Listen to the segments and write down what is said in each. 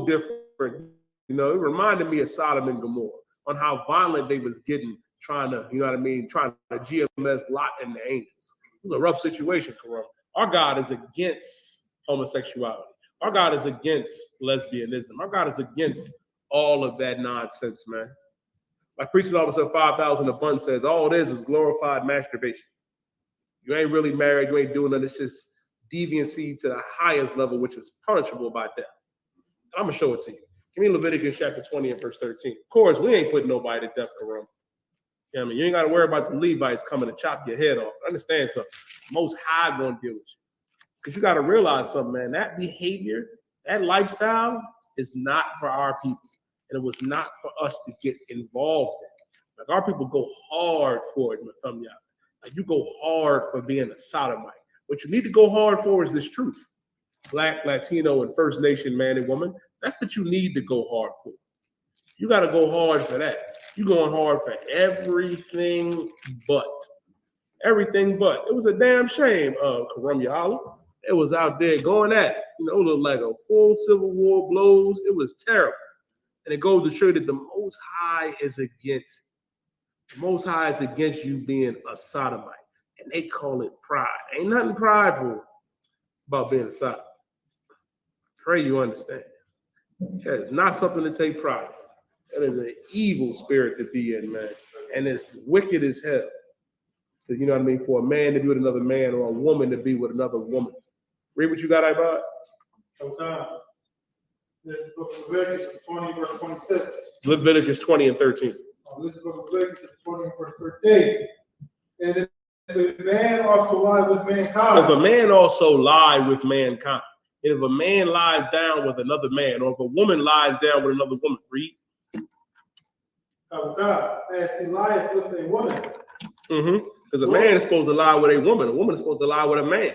so different. You know, it reminded me of Sodom and Gomorrah on how violent they was getting, trying to, you know what I mean, trying to GMS Lot and the angels. It was a rough situation, Karam. Our God is against homosexuality. Our God is against lesbianism. Our God is against all of that nonsense, man. Like Preaching Officer 5000 a Bun says, all it is glorified masturbation. You ain't really married, you ain't doing nothing. It's just deviancy to the highest level, which is punishable by death. And I'm going to show it to you. Give me Leviticus chapter 20 and verse 13. Of course, we ain't putting nobody to death, Karam. You know what I mean? You ain't got to worry about the Levites coming to chop your head off. Understand something. Most High going to deal with you. Because you got to realize something, man. That behavior, that lifestyle is not for our people. And it was not for us to get involved in. Like, our people go hard for it, Mahayaman. Like, you go hard for being a sodomite. What you need to go hard for is this truth. Black, Latino, and First Nation man and woman. That's what you need to go hard for. You got to go hard for that. You're going hard for everything but. Everything but. It was a damn shame, Karam Yala. It was out there going at it. You know, it looked like a full Civil War blows. It was terrible. And it goes to show that the Most High is against it. The Most High is against you being a sodomite. And they call it pride. Ain't nothing prideful about being a sodomite. Pray you understand. Yeah, it's not something to take pride in. That is an evil spirit to be in, man. And it's wicked as hell. So, you know what I mean? For a man to be with another man or a woman to be with another woman. Read what you got, Ibad. Okay. This is book of Leviticus 20, verse 26. Leviticus 20 and 13. This is book of Leviticus 20, verse 13. And if a man also lie with mankind. If a man also lie with mankind. If a man lies down with another man, or if a woman lies down with another woman, read. God, as he lieth with a woman. Because a man is supposed to lie with a woman is supposed to lie with a man.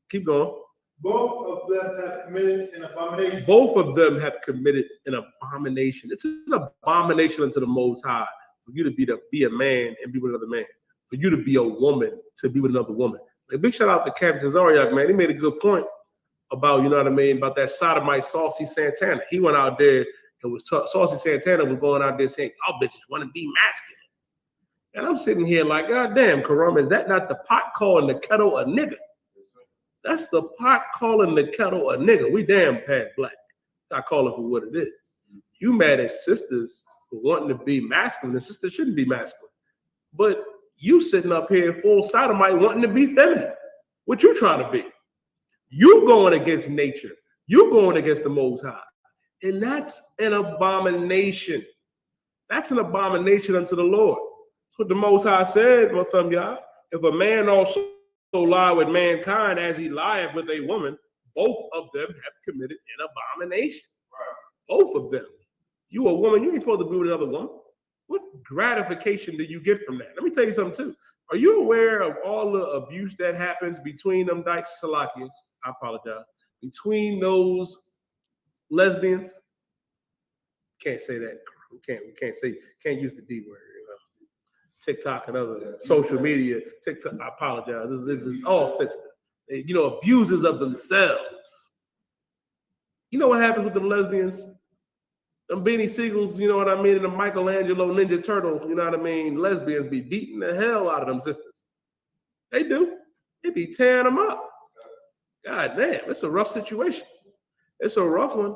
Keep going. Both of them have committed an abomination. Both of them have committed an abomination. It's an abomination unto the Most High for you to be a man and be with another man. For you to be a woman to be with another woman. A big shout out to Captain Zariak, man. He made a good point about, you know what I mean, about that sodomite Saucy Santana. He went out there and was Saucy Santana was going out there saying, y'all bitches want to be masculine. And I'm sitting here like, God damn, Karam, is that not the pot calling the kettle a nigga? That's the pot calling the kettle a nigga. We damn past black. I call it for what it is. You mad at sisters for wanting to be masculine. The sister shouldn't be masculine. But you sitting up here full sodomite wanting to be feminine. What you trying to be? You going against nature. You going against the Most High. And that's an abomination. That's an abomination unto the Lord. That's what the Most High said, Mahayaman. If a man also lie with mankind as he lieth with a woman, both of them have committed an abomination. Both of them. You a woman, you ain't supposed to be with another woman. What gratification do you get from that? Let me tell you something too. Are you aware of all the abuse that happens between them dykes, Salakians? I apologize. Between those lesbians? Can't say that. We can't use the D word, you know. TikTok and other social media. TikTok, I apologize. This is all sensitive. They, you know, abusers of themselves. You know what happens with them lesbians? Them Beanie Siegels, you know what I mean, and the Michelangelo Ninja Turtles, you know what I mean? Lesbians be beating the hell out of them sisters. They do. They be tearing them up. God damn, it's a rough situation. It's a rough one.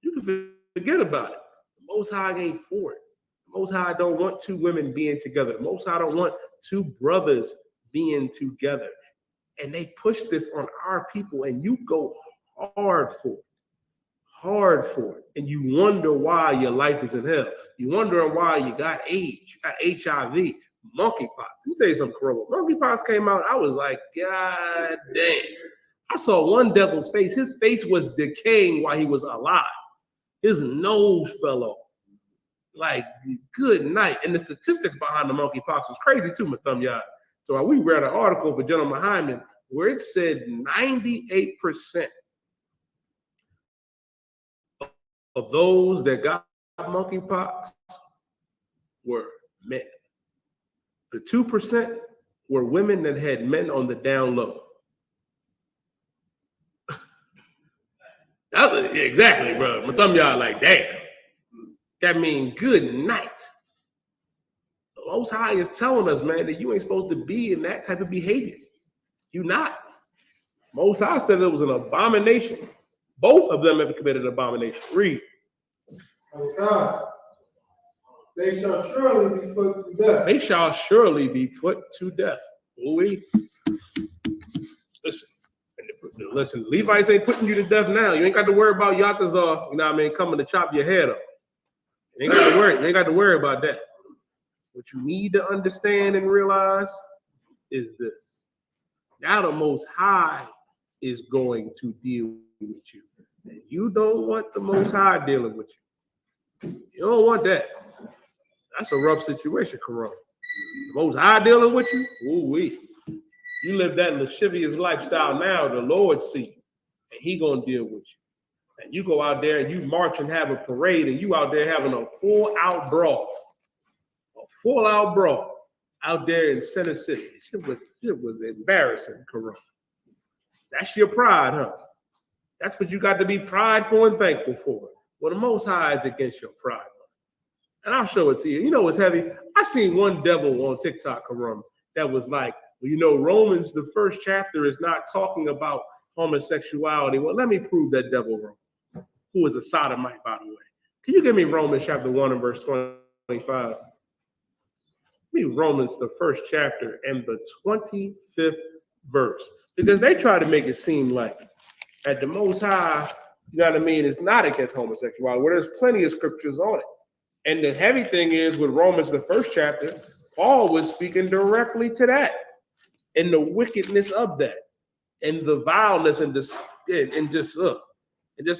You can forget about it. The Most High ain't for it. The Most High don't want two women being together. The Most High don't want two brothers being together. And they push this on our people, and you go hard for it. Hard for it, and you wonder why your life is in hell. You wondering why you got AIDS, you got HIV, monkeypox. Let me tell you something, Corona. Monkeypox came out, I was like, God damn. I saw one devil's face. His face was decaying while he was alive. His nose fell off. Like, good night. And the statistics behind the monkeypox was crazy too, Mahayaman. So we read an article for General Mahayaman where it said 98% of those that got monkeypox were men. The 2% were women that had men on the down low. Exactly, bro. My thumb y'all like, damn. That means good night. The Most High is telling us, man, that you ain't supposed to be in that type of behavior. You not. Most High said it was an abomination. Both of them have committed an abomination. Read. Oh God. They shall surely be put to death. They shall surely be put to death. Ooh-wee. Listen, Levites ain't putting you to death now. You ain't got to worry about Yatazar, you know what I mean, coming to chop your head off. You ain't got to worry about that. What you need to understand and realize is this. Now the Most High is going to deal with you. And you don't want the Most High dealing with you. You don't want that. That's a rough situation, Karan. The Most High dealing with you? Ooh-wee. You live that lascivious lifestyle now, the Lord see you, and he gonna deal with you. And you go out there and you march and have a parade, and you out there having a full-out brawl out there in Center City. It was embarrassing, Karan. That's your pride, huh? That's what you got to be prideful and thankful for. Well, the Most High is against your pride. And I'll show it to you. You know what's heavy? I seen one devil on TikTok, Karan, that was like, well, you know, Romans, the first chapter is not talking about homosexuality. Well, let me prove that devil wrong. Who is a sodomite, by the way. Can you give me Romans chapter 1 and verse 25? Give me Romans, the first chapter and the 25th verse. Because they try to make it seem like at the Most High, you know what I mean, it's not against homosexuality, where there's plenty of scriptures on it. And the heavy thing is with Romans, the first chapter, Paul was speaking directly to that and the wickedness of that and the vileness and just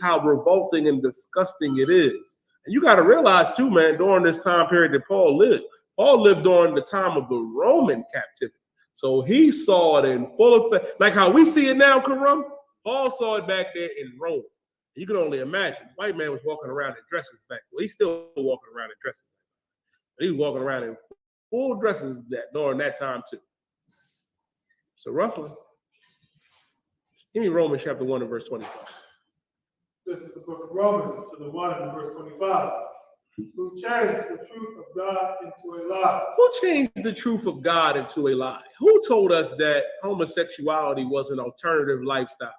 how revolting and disgusting it is. And you got to realize too, man, during this time period that Paul lived during the time of the Roman captivity. So he saw it in full effect. Like how we see it now, Karam, Paul saw it back there in Rome. You can only imagine. White man was walking around in dresses back. Well, he's still walking around in dresses. He was walking around in full dresses during that time too. So roughly, give me Romans chapter 1 and verse 25. This is the book of Romans, to the 1 and verse 25. Who changed the truth of God into a lie? Who changed the truth of God into a lie? Who told us that homosexuality was an alternative lifestyle?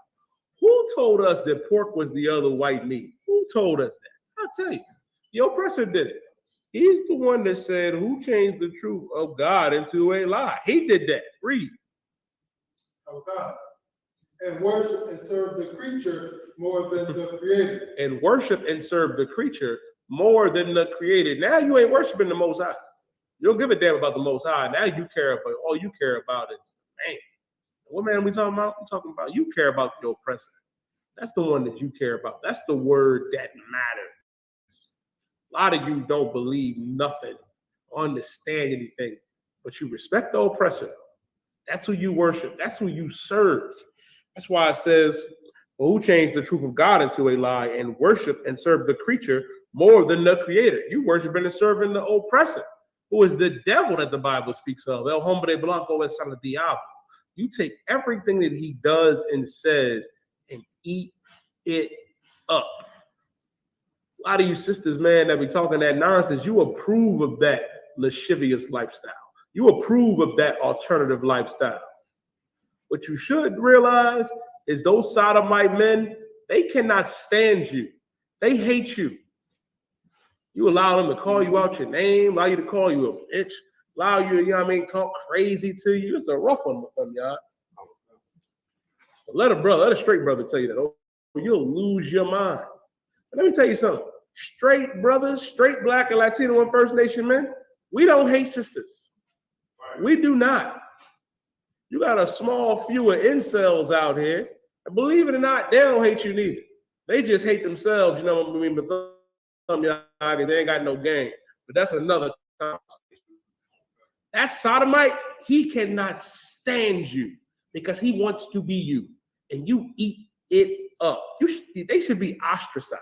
Who told us that pork was the other white meat? Who told us that? I'll tell you. The oppressor did it. He's the one that said, who changed the truth of God into a lie? He did that. Read. Oh God. And worship and serve the creature more than the creator. And worship and serve the creature more than the creator. Now you ain't worshiping the Most High. You don't give a damn about the Most High. Now you care about, all you care about is man. What man we talking about? We're talking about you care about the oppressor. That's the one that you care about. That's the word that matters. A lot of you don't believe nothing, understand anything, but you respect the oppressor. That's who you worship. That's who you serve. That's why it says, well, who changed the truth of God into a lie and worship and serve the creature more than the creator? You worshiping and serving the oppressor, who is the devil that the Bible speaks of. El hombre blanco es el diablo. You take everything that he does and says and eat it up. A lot of you sisters, man, that be talking that nonsense, you approve of that lascivious lifestyle. You approve of that alternative lifestyle. What you should realize is those sodomite men, they cannot stand you. They hate you. You allow them to call you out your name, allow you to call you a bitch, allow you, you know what I mean, talk crazy to you. It's a rough one with them, y'all. Let a straight brother tell you that. Oh, you'll lose your mind. But let me tell you something. Straight brothers, straight Black and Latino and First Nation men, we don't hate sisters. We do not. You got a small few of incels out here, and believe it or not, they don't hate you neither. They just hate themselves, you know what I mean? But some y'all, they ain't got no game. But that's another conversation. That sodomite, he cannot stand you because he wants to be you, and you eat it up. They should be ostracized.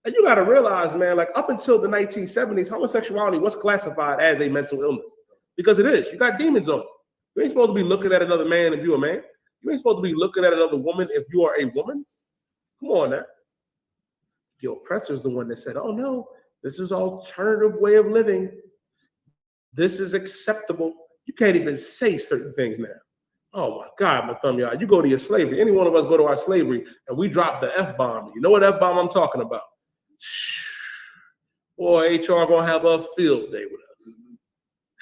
And you got to realize, man, like up until the 1970s, homosexuality was classified as a mental illness because it is. You got demons on it. You ain't supposed to be looking at another man if you're a man. You ain't supposed to be looking at another woman if you are a woman. Come on now. The oppressor is the one that said, oh no, this is alternative way of living. This is acceptable. You can't even say certain things now. Oh my God, my thumb, y'all. You go to your slavery. Any one of us go to our slavery and we drop the F-bomb. You know what F-bomb I'm talking about? Boy, HR gonna have a field day with us.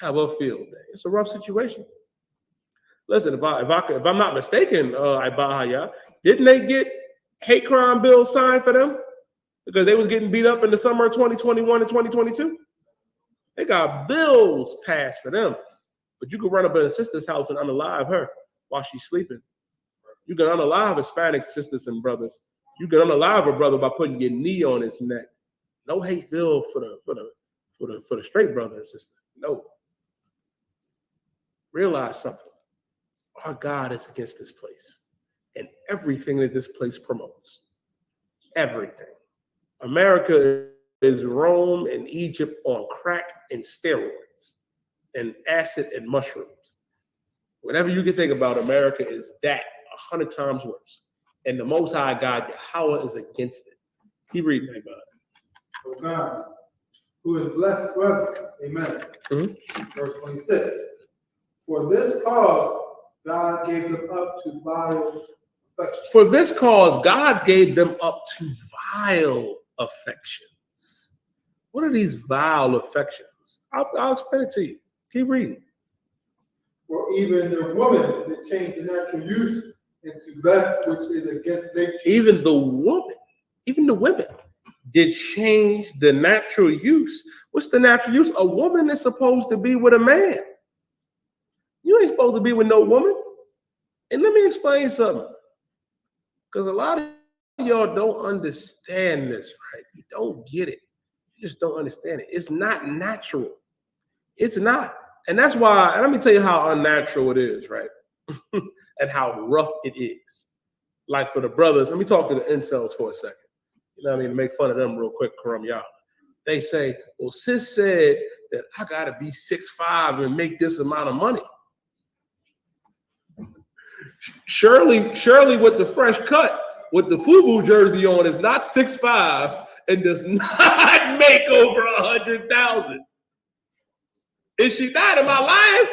Have a field day. It's a rough situation. Listen, if I'm not mistaken, Ibahaya, didn't they get hate crime bills signed for them because they was getting beat up in the summer of 2021 and 2022? They got bills passed for them. But you can run up in a sister's house and unalive her while she's sleeping. You can unalive Hispanic sisters and brothers. You can unalive a brother by putting your knee on his neck. No hate bill for the straight brother and sister. No. Realize something. Our God is against this place and everything that this place promotes. Everything. America is Rome and Egypt on crack and steroids and acid and mushrooms. Whatever you can think about, America is that 100 times worse. And the Most High God, Yahweh, is against it. Keep reading that, God. O God, who is blessed forever. Amen. Verse 26. For this cause, God gave them up to vile affections. For this cause, God gave them up to vile affections. What are these vile affections? I'll explain it to you. Keep reading. For even the woman that changed the natural use into that which is against nature. Even the women did change the natural use. What's the natural use? A woman is supposed to be with a man. You ain't supposed to be with no woman. And let me explain something. Because a lot of y'all don't understand this, right? You don't get it. You just don't understand it. It's not natural. It's not. And that's why, and let me tell you how unnatural it is, right? And how rough it is. Like for the brothers, let me talk to the incels for a second. You know what I mean? To make fun of them real quick, Karam Yah. They say, well, sis said that I got to be 6'5" and make this amount of money. Shirley with the fresh cut, with the FUBU jersey on, is not 6'5" and does not make over 100,000. Is she not? Am I lying?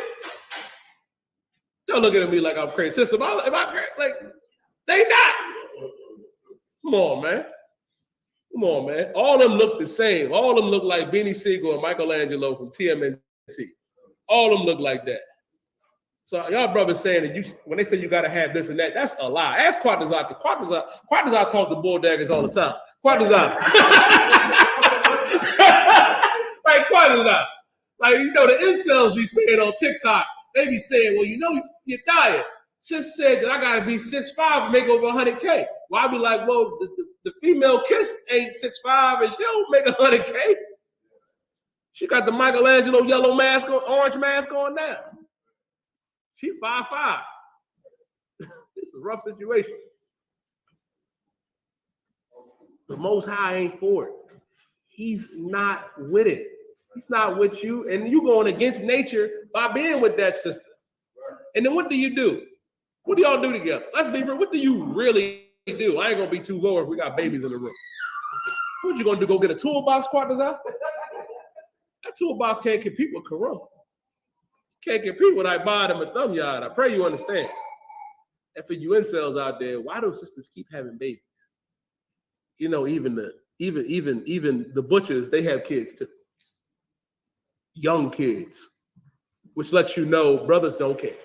Y'all looking at me like I'm crazy. Sister, am I crazy? Like, they not. Come on, man. Come on, man. All of them look the same. All of them look like Beanie Siegel and Michelangelo from TMNT. All of them look like that. So y'all brothers saying that when they say you got to have this and that, that's a lie. Ask Quatazar. Quatazar talk to bulldaggers all the time. Quatazar. Like Quatazar. Like, you know, the incels be saying on TikTok, they be saying, well, you know, you're dying. Sis said that I got to be 6'5" and make over 100K. Well, I be like, well, the female kiss ain't 6'5" and she don't make 100K. She got the Michelangelo yellow mask on, orange mask on now. She 5'5". It's a rough situation. The Most High ain't for it. He's not with it. He's not with you, and you going against nature by being with that sister. And then what do you do? What do y'all do together? Let's be real. What do you really do? I ain't gonna be too vulgar if we got babies in the room. What you gonna do? Go get a toolbox, Quatazar? That toolbox can't compete with Karam. Can't compete with Ibad and Thumb Yard. I pray you understand. And for you incels out there, why do sisters keep having babies? You know, even the butchers, they have kids too. Young kids, which lets you know brothers don't care.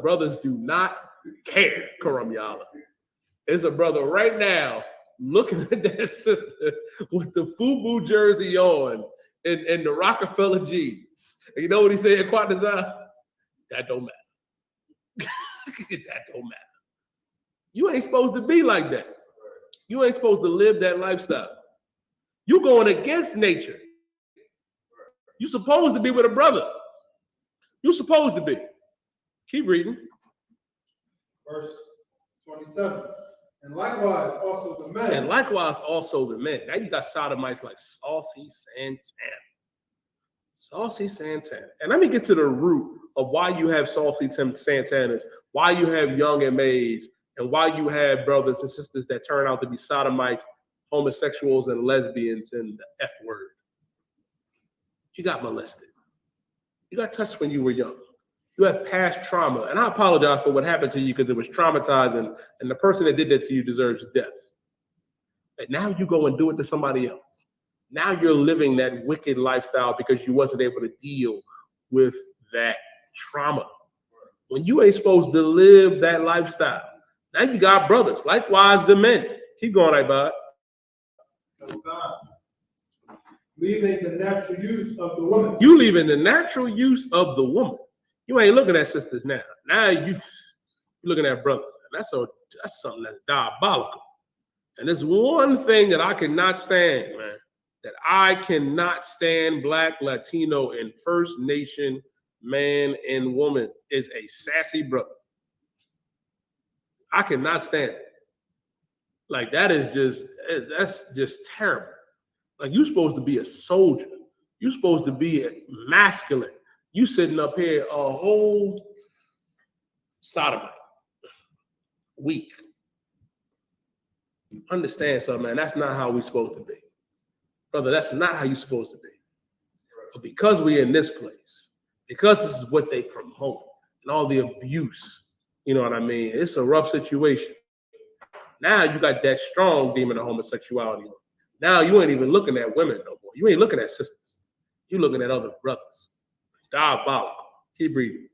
Brothers do not care, Karam Yala. There's a brother right now looking at that sister with the FUBU jersey on and the Rockefeller jeans. And you know what he said, Quatazar? That don't matter. That don't matter. You ain't supposed to be like that. You ain't supposed to live that lifestyle. You going against nature. You supposed to be with a brother. You supposed to be. Keep reading. Verse 27. And likewise also the men. And likewise also the men. Now you got sodomites like Saucy Santana. Saucy Santana. And let me get to the root of why you have Saucy Santanas, why you have young MAs And why you have brothers and sisters that turn out to be sodomites, homosexuals, and lesbians, and the F word. You got molested. You got touched when you were young. You have past trauma. And I apologize for what happened to you because it was traumatizing, and the person that did that to you deserves death. And now you go and do it to somebody else. Now you're living that wicked lifestyle because you wasn't able to deal with that trauma. When you ain't supposed to live that lifestyle. Now you got brothers. Likewise, the men. Keep going, Ibad. Leaving the natural use of the woman. You leaving the natural use of the woman. You ain't looking at sisters now. Now you're looking at brothers. And that's something that's diabolical. And there's one thing that I cannot stand, man. That I cannot stand Black, Latino, and First Nation man and woman is a sassy brother. I cannot stand it. Like that's just terrible. Like you're supposed to be a soldier. You're supposed to be masculine. You sitting up here a whole sodomite. Weak. Understand something, man. That's not how we're supposed to be. Brother, that's not how you're supposed to be. But because we're in this place, because this is what they promote and all the abuse, you know what I mean? It's a rough situation. Now you got that strong demon of homosexuality. Now you ain't even looking at women no more. You ain't looking at sisters. You're looking at other brothers. Diabolical. Keep reading.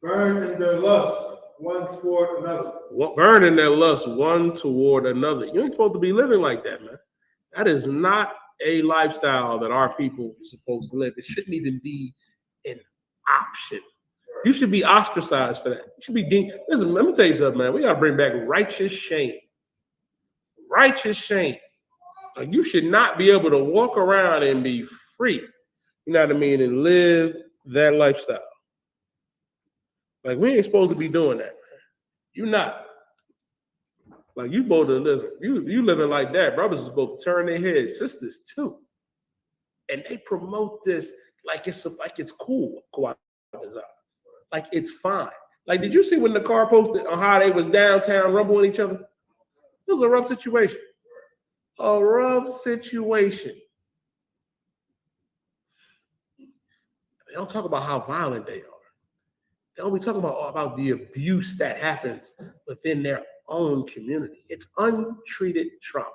Burn in their lust one toward another. Burn in their lust one toward another. You ain't supposed to be living like that, man. That is not a lifestyle that our people are supposed to live. It shouldn't even be an option. You should be ostracized for that. You should be deemed. Listen, let me tell you something, man. We gotta bring back righteous shame. Righteous shame. Like you should not be able to walk around and be free. You know what I mean? And live that lifestyle. Like we ain't supposed to be doing that, man. You not. Like you supposed to listen. You living like that. Brothers are supposed to turn their heads. Sisters too. And they promote this like it's cool. Like it's fine. Like, did you see when the car posted on how they was downtown rumbling each other? It was a rough situation. A rough situation. They don't talk about how violent they are. They don't be talking about the abuse that happens within their own community. It's untreated trauma.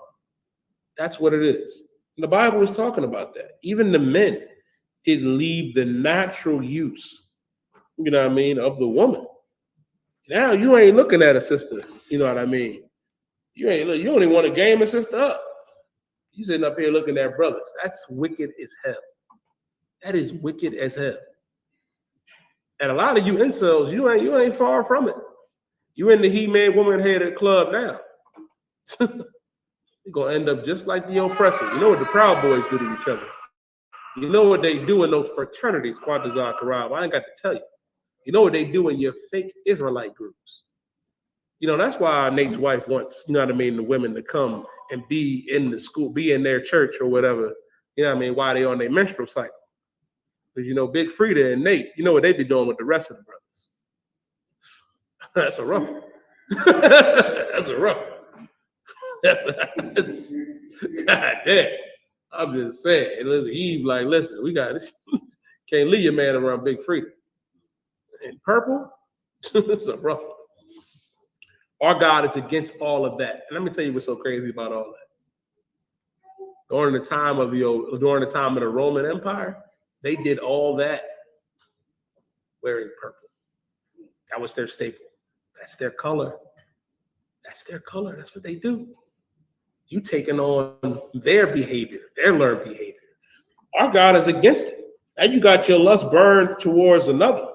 That's what it is. And the Bible is talking about that. Even the men did leave the natural use, you know what I mean, of the woman. Now you ain't looking at a sister, you know what I mean? You only want to game a sister up. You sitting up here looking at brothers. That's wicked as hell. That is wicked as hell. And a lot of you incels, you ain't far from it. You in the He-Man woman headed club now. You're gonna end up just like the oppressor. You know what the Proud Boys do to each other. You know what they do in those fraternities, Quantazar Karab. I ain't got to tell you. You know what they do in your fake Israelite groups. You know, that's why Nate's wife wants, you know what I mean, the women to come and be in the school, be in their church or whatever, you know what I mean, while they on their menstrual cycle. Because, you know, Big Frida and Nate, you know what they be doing with the rest of the brothers. That's a rough one. That's a rough one. That's God damn. I'm just saying. Listen, Eve, like, listen, we got this. Can't leave your man around Big Frida. In purple, it's a rough one. Our God is against all of that. And let me tell you what's so crazy about all that. During the time of the Roman Empire, they did all that wearing purple. That was their staple. That's their color. That's their color. That's what they do. You taking on their behavior, their learned behavior. Our God is against it. Now you got your lust burned towards another.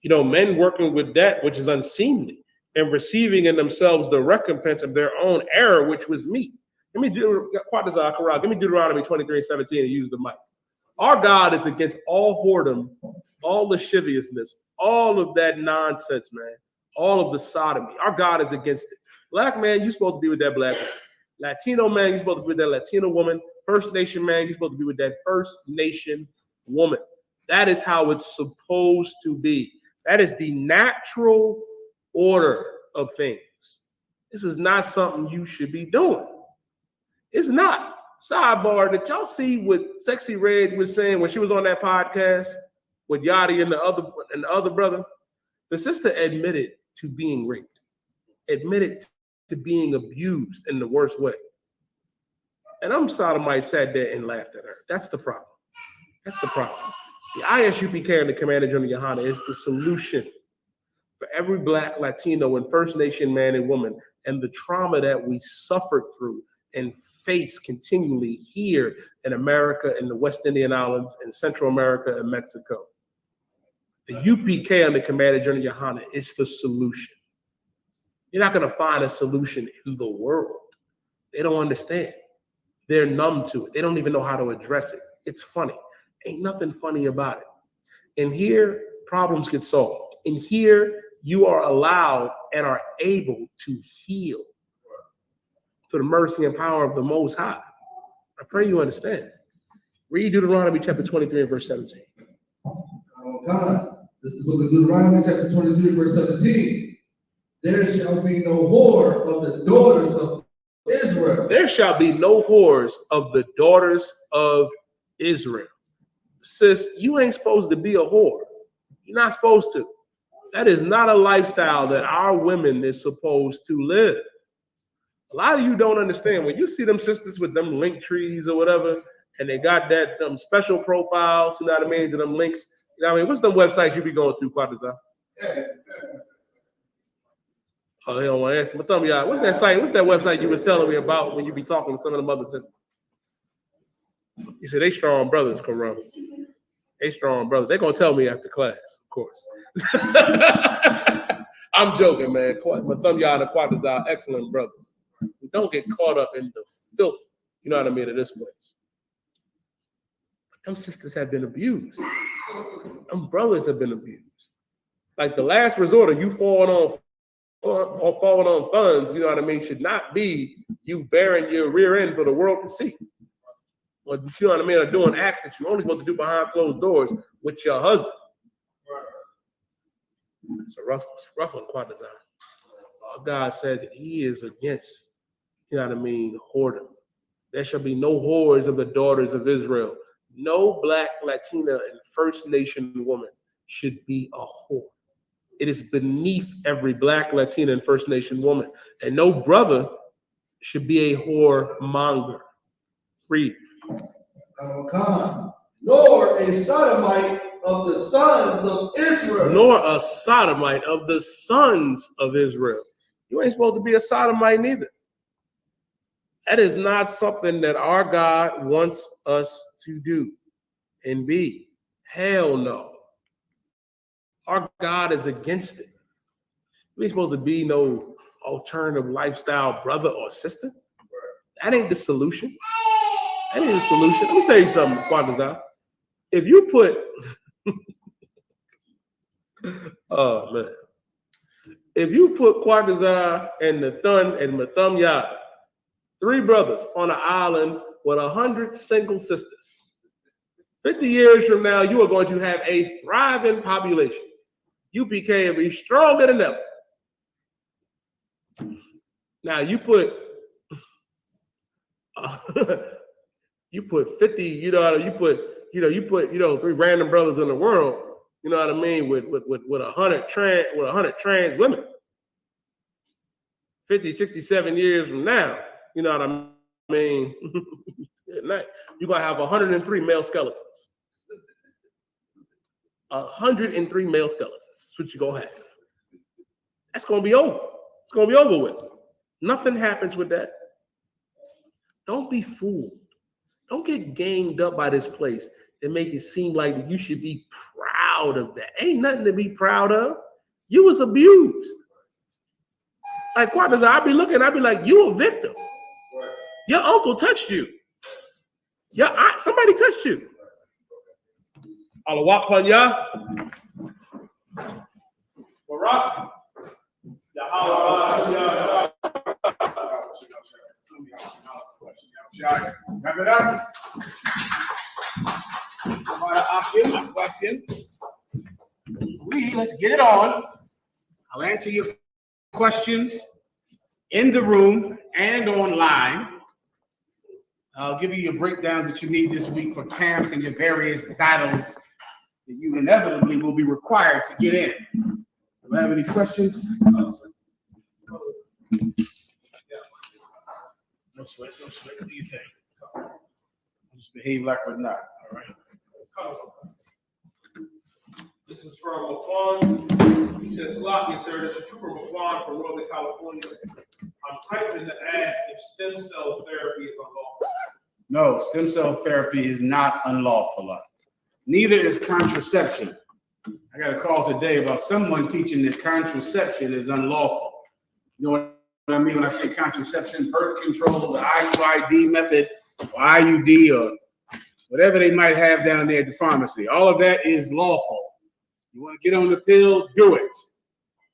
You know, men working with that which is unseemly and receiving in themselves the recompense of their own error, which was meat. Let me do Give me Deuteronomy 23:17 and use the mic. Our God is against all whoredom, all lasciviousness, all of that nonsense, man. All of the sodomy. Our God is against it. Black man, you're supposed to be with that black man. Latino man, you're supposed to be with that Latino woman. First Nation man, you're supposed to be with that First Nation woman. That is how it's supposed to be. That is the natural order of things. This is not something you should be doing. It's not. Sidebar, did y'all see what Sexy Red was saying when she was on that podcast with Yachty and the other brother? The sister admitted to being raped, admitted to being abused in the worst way. And sodomite sat there and laughed at her. That's the problem. That's the problem. The ISUPK and the Commander General Yohana is the solution for every Black, Latino, and First Nation man and woman and the trauma that we suffered through and face continually here in America, in the West Indian Islands, in Central America, and Mexico. The UPK under Commander General Yohana is the solution. You're not going to find a solution in the world. They don't understand. They're numb to it. They don't even know how to address it. It's funny. Ain't nothing funny about it. And here, problems get solved. And here, you are allowed and are able to heal through the mercy and power of the Most High. I pray you understand. Read Deuteronomy chapter 23 and verse 17. God, this is the book of Deuteronomy chapter 23 verse 17. There shall be no whore of the daughters of Israel. There shall be no whores of the daughters of Israel. Sis, you ain't supposed to be a whore. You're not supposed to. That is not a lifestyle that our women is supposed to live. A lot of you don't understand. When you see them sisters with them link trees or whatever, and they got that special profiles, you know what I mean, to them links. You know what I mean? What's the websites you be going to, Quadrazar? Oh, they don't want to answer. But tell me, what's that site? What's that website you was telling me about when you be talking to some of the other sisters? You said they strong brothers, Karam. They strong brothers. They're gonna tell me after class, of course. I'm joking, man. Mahayaman and Quadrazar, excellent brothers. We don't get caught up in the filth, you know what I mean, of this place. But them sisters have been abused. Them brothers have been abused. Like the last resort of you falling on funds, you know what I mean, should not be you bearing your rear end for the world to see. Or, you know what I mean, or doing acts that you're only supposed to do behind closed doors with your husband. It's a rough one, Quadrazar. God said that he is against, you know what I mean, whoredom. There shall be no whores of the daughters of Israel. No Black, Latina, and First Nation woman should be a whore. It is beneath every Black, Latina, and First Nation woman. And no brother should be a whoremonger. Read. Nor a sodomite of the sons of Israel. Nor a sodomite of the sons of Israel. You ain't supposed to be a sodomite neither. That is not something that our God wants us to do and be. Hell no. Our God is against it. We ain't supposed to be no alternative lifestyle brother or sister. That ain't the solution. That ain't the solution. Let me tell you something, Quadrazar. If you put, oh man, if you put Quadrazar and Nathan and Mahayaman, three brothers on an island with 100 single sisters, 50 years from now, you are going to have a thriving population. UPK will be stronger than ever. Now you put 50, you put three random brothers in the world, you know what I mean, with 100 trans women. 50, 67 years from now, you know what I mean? You're gonna have 103 male skeletons. 103 male skeletons. That's what you're gonna have. That's gonna be over. It's gonna be over with. Nothing happens with that. Don't be fooled. Don't get ganged up by this place and make it seem like you should be proud of that. Ain't nothing to be proud of. You was abused. Like Quadrazar, I'd be like, you a victim. Your uncle touched you. Your aunt, somebody touched you. Allah Panya. Barak. Wrap it up. Let's get it on. I'll answer your questions in the room and online. I'll give you your breakdowns that you need this week for camps and your various battles that you inevitably will be required to get in. Do you have any questions? No sweat, no sweat. What do you think? I'll just behave like we're not, all right? This is from McQuan. He says, "Sloppy, sir. This is Trooper McQuan from Northern California. I'm typing to ask if stem cell therapy is unlawful." No, stem cell therapy is not unlawful. Neither is contraception. I got a call today about someone teaching that contraception is unlawful. You know what I mean when I say contraception? Birth control, the IUID method, or IUD, or whatever they might have down there at the pharmacy. All of that is lawful. You want to get on the pill, do it.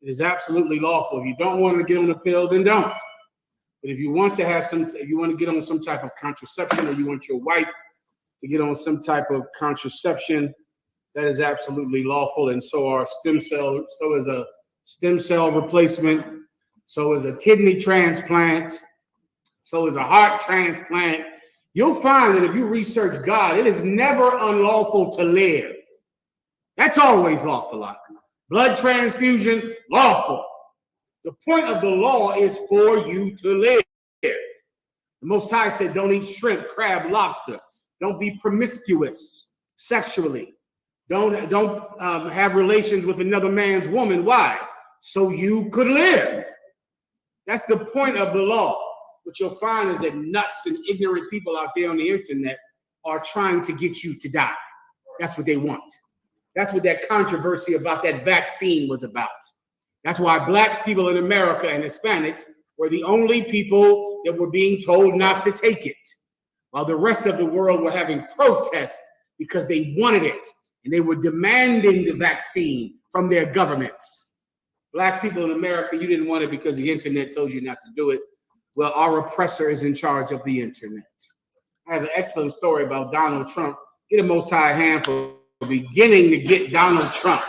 It is absolutely lawful. If you don't want to get on the pill, then don't. But if you want to have if you want to get on some type of contraception, or you want your wife to get on some type of contraception, that is absolutely lawful. And so are stem cell. So is a stem cell replacement. So is a kidney transplant. So is a heart transplant. You'll find that if you research God, it is never unlawful to live. That's always lawful. Blood transfusion, lawful. The point of the law is for you to live. The Most High said, don't eat shrimp, crab, lobster. Don't be promiscuous sexually. Don't have relations with another man's woman. Why? So you could live. That's the point of the law. What you'll find is that nuts and ignorant people out there on the internet are trying to get you to die. That's what they want. That's what that controversy about that vaccine was about. That's why black people in America and Hispanics were the only people that were being told not to take it, while the rest of the world were having protests because they wanted it and they were demanding the vaccine from their governments. Black people in America, you didn't want it because the internet told you not to do it. Well, our oppressor is in charge of the internet. I have an excellent story about Donald Trump. Get a Most High hand for beginning to get Donald Trump,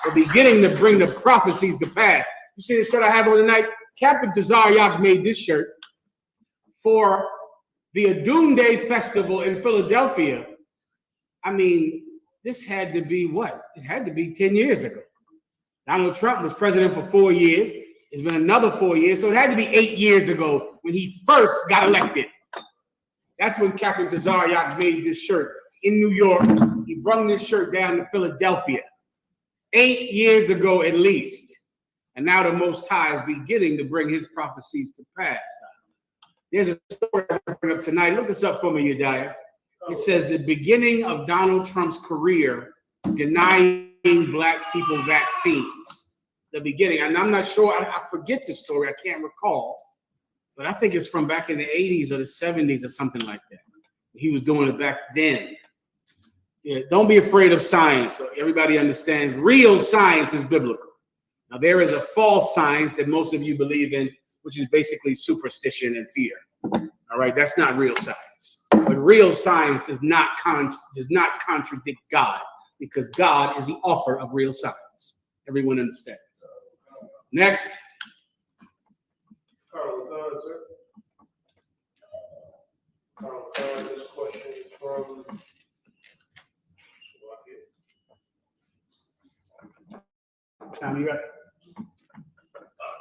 for beginning to bring the prophecies to pass. You see this shirt I have on tonight? Captain Tazaryak made this shirt for the Adunde Festival in Philadelphia. I mean, this had to be what? It had to be 10 years ago. Donald Trump was president for 4 years. It's been another 4 years, so it had to be 8 years ago when he first got elected. That's when Captain Tazaryak made this shirt in New York. He brought this shirt down to Philadelphia 8 years ago at least. And now the Most High is beginning to bring his prophecies to pass. There's a story I bring up tonight. Look this up for me, Yediah. It says the beginning of Donald Trump's career denying black people vaccines. The beginning, and I'm not sure, I forget the story, I can't recall, but I think it's from back in the 80s or the 70s or something like that. He was doing it back then. Yeah, don't be afraid of science. Everybody understands real science is biblical. Now, there is a false science that most of you believe in, which is basically superstition and fear. All right, that's not real science. But real science does not contradict God, because God is the author of real science. Everyone understands. Next. Carl, sir. Carl, this question is from. Time you got?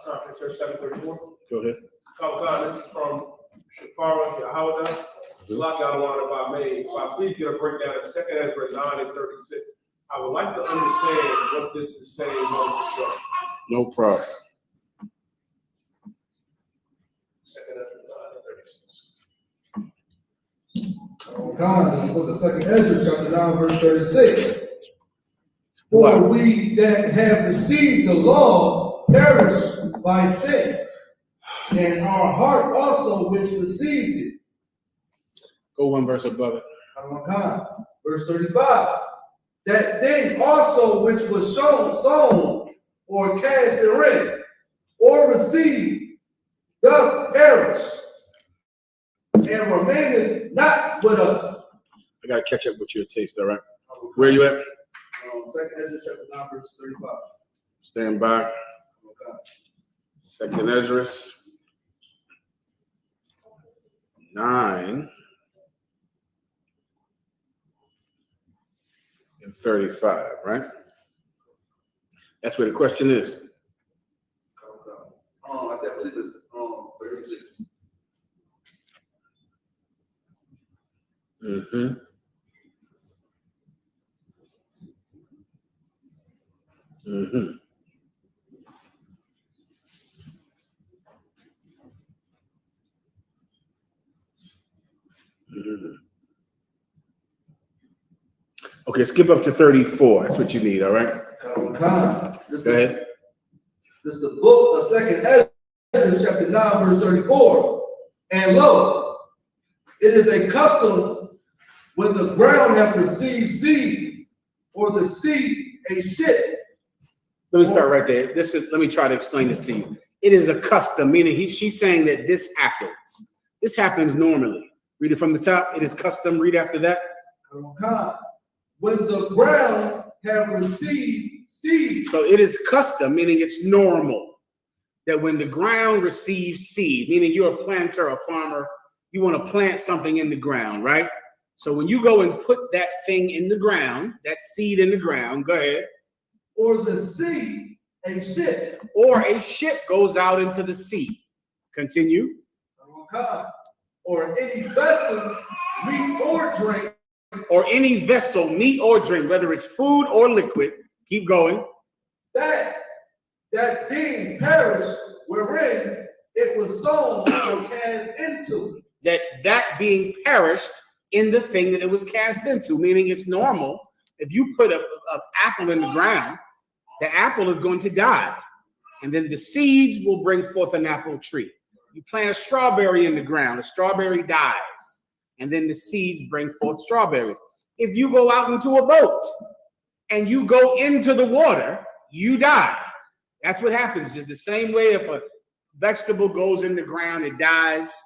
Time for church 734. Go ahead. Carl, this is from Shapara Yahawada. Please get a breakdown of 2 Ezra 9 and 36. I would like to understand what this is saying on the show. No problem. 2 Ezra 9 and 36. God, this is book of 2 Ezra, chapter 9, verse 36. For we that have received the law perish by sin, and our heart also which received it. Go one verse above it. Verse 35. That thing also which was sown, or cast in rent, or received, doth perish, and remaineth not with us. I gotta catch up with your taste, all right? Where are you at? 2 Ezra chapter 9, verse 35. Stand by. Second Ezra 9 and 35, right? That's where the question is. I believe it's 36. Mm-hmm. Mm-hmm. Mm-hmm. Okay, skip up to 34. That's what you need, all right? Go ahead. This is the book of Second Ezra, chapter 9, verse 34. And lo, it is a custom when the ground hath received seed, or the seed a ship. Let me start right there. Let me try to explain this to you. It is a custom, meaning she's saying that this happens. This happens normally. Read it from the top. It is custom. Read after that. When the ground have received seed. So it is custom, meaning it's normal, that when the ground receives seed, meaning you're a planter, a farmer, you want to plant something in the ground, right? So when you go and put that thing in the ground, that seed in the ground, go ahead. Or the seed, a ship. Or a ship goes out into the sea. Continue. Or any vessel, meat or drink. Or any vessel, meat or drink, whether it's food or liquid. Keep going. That being perished, wherein it was sown or cast into. That being perished in the thing that it was cast into, meaning it's normal. If you put an apple in the ground, the apple is going to die. And then the seeds will bring forth an apple tree. You plant a strawberry in the ground, a strawberry dies. And then the seeds bring forth strawberries. If you go out into a boat and you go into the water, you die. That's what happens. Just the same way if a vegetable goes in the ground, it dies.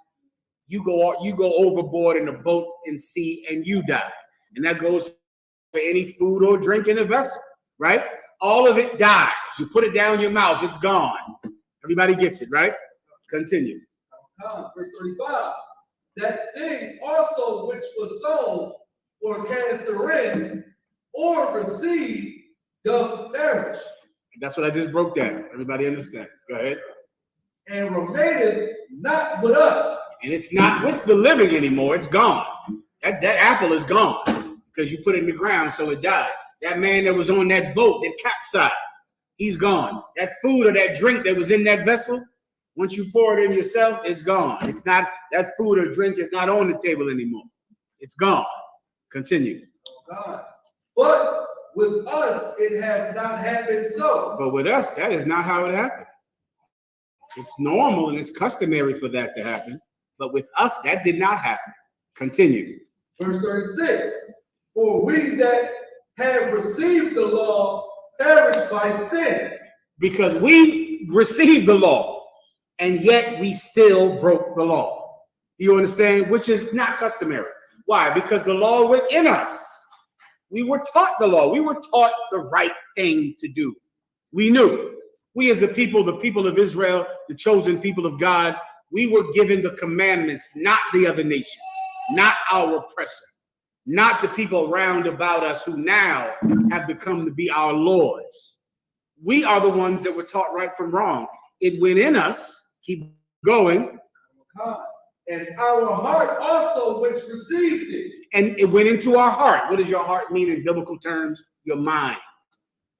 You go overboard in a boat and sea and you die. And that goes for any food or drink in a vessel, right? All of it dies. You put it down your mouth, it's gone. Everybody gets it, right? Continue. Verse 35. That thing also which was sown or cast therein or received doth perish. That's what I just broke down. Everybody understands. Go ahead. And remaineth not with us. And it's not with the living anymore. It's gone. That apple is gone because you put it in the ground, so it died. That man that was on that boat that capsized, he's gone. That food or that drink that was in that vessel, once you pour it in yourself, it's gone. It's not, that food or drink is not on the table anymore. It's gone. Continue. God. But with us, it have not happened so. But with us, that is not how it happened. It's normal and it's customary for that to happen. But with us, that did not happen. Continue. Verse 36. For we that have received the law perish by sin. Because we received the law, and yet we still broke the law. You understand? Which is not customary. Why? Because the law went in us. We were taught the law. We were taught the right thing to do. We knew. We as a people, the people of Israel, the chosen people of God, we were given the commandments, not the other nations, not our oppressor, not the people round about us who now have become to be our lords. We are the ones that were taught right from wrong. It went in us. Keep going. And our heart also which received it. And it went into our heart. What does your heart mean in biblical terms? Your mind.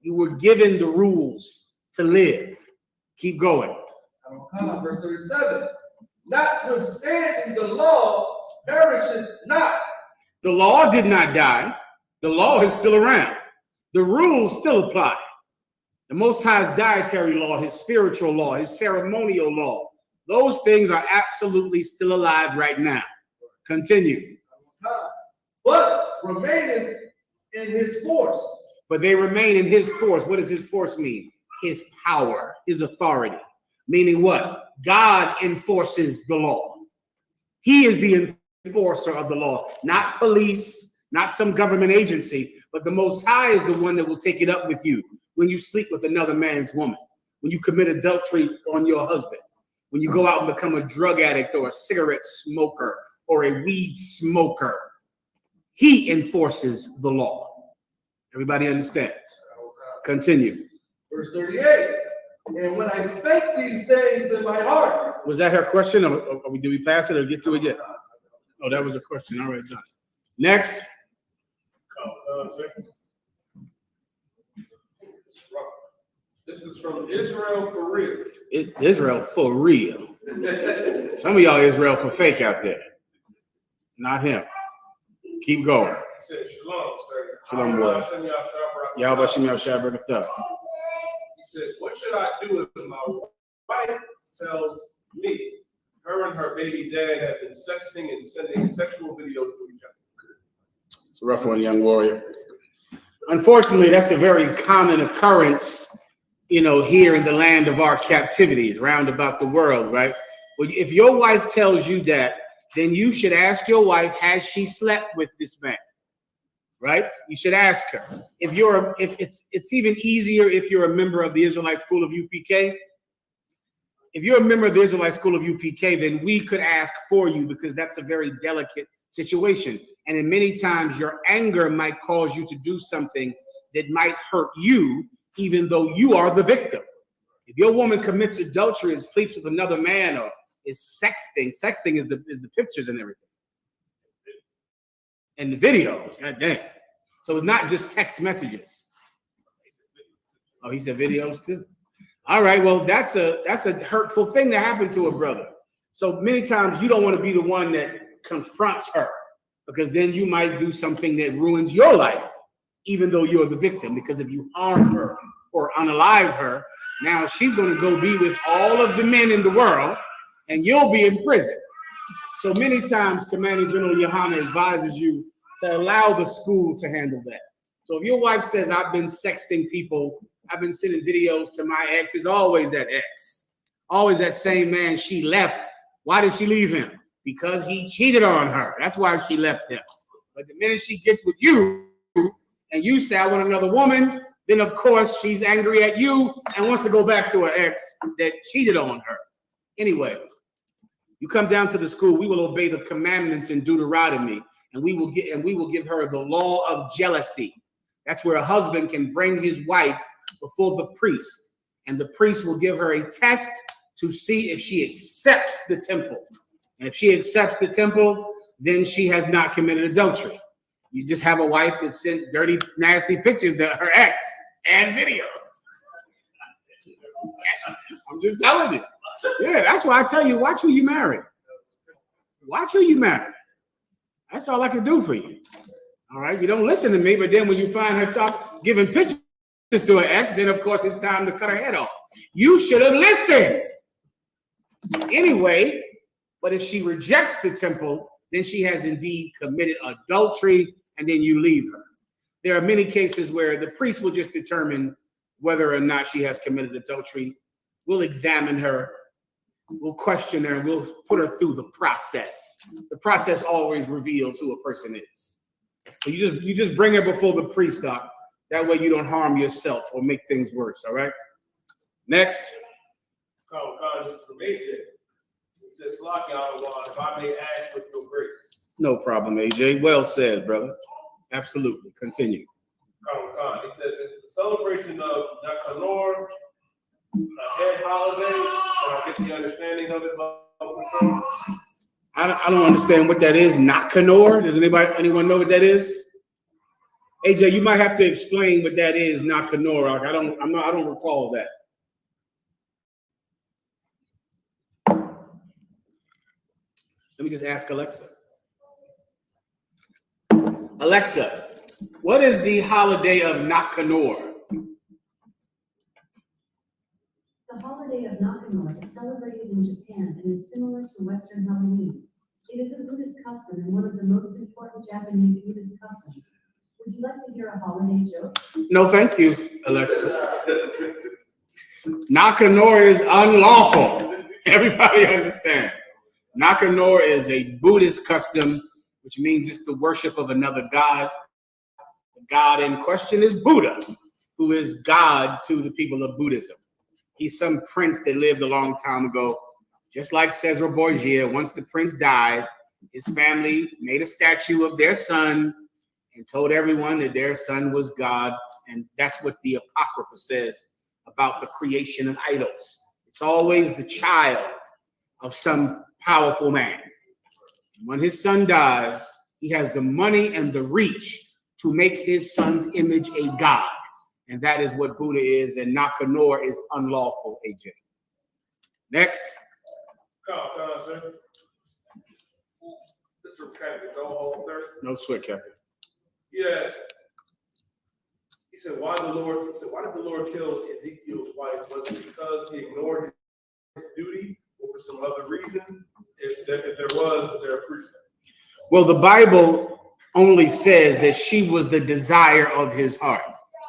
You were given the rules to live. Keep going. Verse 37. Notwithstanding the law perishes not. The law did not die. The law is still around. The rules still apply. The Most High's dietary law, his spiritual law, his ceremonial law, those things are absolutely still alive right now. Continue. But remaining in his force. But they remain in his force. What does his force mean? His power, his authority. Meaning what? God enforces the law. He is the enforcer of the law, not police, not some government agency, but the Most High is the one that will take it up with you when you sleep with another man's woman, when you commit adultery on your husband, when you go out and become a drug addict or a cigarette smoker or a weed smoker. He enforces the law. Everybody understands? Continue. Verse 38. And when I spake these things in my heart. Was that her question, or did we pass it or get to it yet? Oh, that was a question. All right, done. Next. This is from Israel for real. Israel for real. Some of y'all Israel for fake out there. Not him. Keep going. It says, Shalom, sir. Shalom, boy. Yahweh Shem Yahshua Barakatah. He said, what should I do if my wife tells me her and her baby dad have been sexting and sending sexual videos to each other? It's a rough one, young warrior. Unfortunately, that's a very common occurrence, here in the land of our captivities, round about the world, right? Well, if your wife tells you that, then you should ask your wife, has she slept with this man? Right? You should ask her. If it's even easier if you're a member of the Israelite School of UPK. If you're a member of the Israelite School of UPK, then we could ask for you because that's a very delicate situation. And in many times your anger might cause you to do something that might hurt you, even though you are the victim. If your woman commits adultery and sleeps with another man or is sexting is the pictures and everything. And the videos, god damn. So it's not just text messages. Oh, he said videos too. All right, well, that's a hurtful thing to happen to a brother. So many times you don't want to be the one that confronts her, because then you might do something that ruins your life, even though you're the victim. Because if you harm her or unalive her, now she's going to go be with all of the men in the world, and you'll be in prison. So many times Commander General Yohana advises you to allow the school to handle that. So if your wife says, I've been sexting people, I've been sending videos to my ex, it's always that ex. Always that same man she left. Why did she leave him? Because he cheated on her. That's why she left him. But the minute she gets with you and you say, I want another woman, then of course she's angry at you and wants to go back to her ex that cheated on her. Anyway, you come down to the school, we will obey the commandments in Deuteronomy, and we will give her the law of jealousy. That's where a husband can bring his wife before the priest, and the priest will give her a test to see if she accepts the temple. And if she accepts the temple, then she has not committed adultery. You just have a wife that sent dirty, nasty pictures to her ex and videos. I'm just telling you. Yeah, that's why I tell you, watch who you marry. Watch who you marry. That's all I can do for you. All right, you don't listen to me, but then when you find her giving pictures to her ex, then of course it's time to cut her head off. You should have listened. Anyway, but if she rejects the temple, then she has indeed committed adultery, and then you leave her. There are many cases where the priest will just determine whether or not she has committed adultery. We'll examine her, we'll question her, and we'll put her through the process. The process always reveals who a person is. So you just bring her before the priest, Doc. That way you don't harm yourself or make things worse, all right? Next. This is from AJ. It says, Lock y'all, if I may ask with your grace. No problem, AJ. Well said, brother. Absolutely. Continue. It says, it's the celebration of Nakanor, a head holiday. Can I get the understanding of it? I don't understand what that is. Nakanor. Does anyone know what that is? AJ, you might have to explain what that is. Nakanor. I don't recall that. Let me just ask Alexa. Alexa, what is the holiday of Nakanor? The holiday of Nakanor is celebrated in Japan and is similar to Western Halloween. It is a Buddhist custom and one of the most important Japanese Buddhist customs. Would you like to hear a holiday joke? No, thank you, Alexa. Nakanor is unlawful. Everybody understands. Nakanor is a Buddhist custom, which means it's the worship of another god. The god in question is Buddha, who is God to the people of Buddhism. He's some prince that lived a long time ago. Just like Cesar Borgia, once the prince died, his family made a statue of their son and told everyone that their son was God. And that's what the Apocrypha says about the creation of idols. It's always the child of some powerful man. When his son dies, he has the money and the reach to make his son's image a god. And that is what Buddha is, and Nakanor is unlawful, AJ. Next. Sir. This is Captain Go, sir. No sweat, Captain. Yes. He said, why did the Lord kill Ezekiel's wife? Was it because he ignored his duty, or for some other reason? If there was there a precept? Well, the Bible only says that she was the desire of his heart.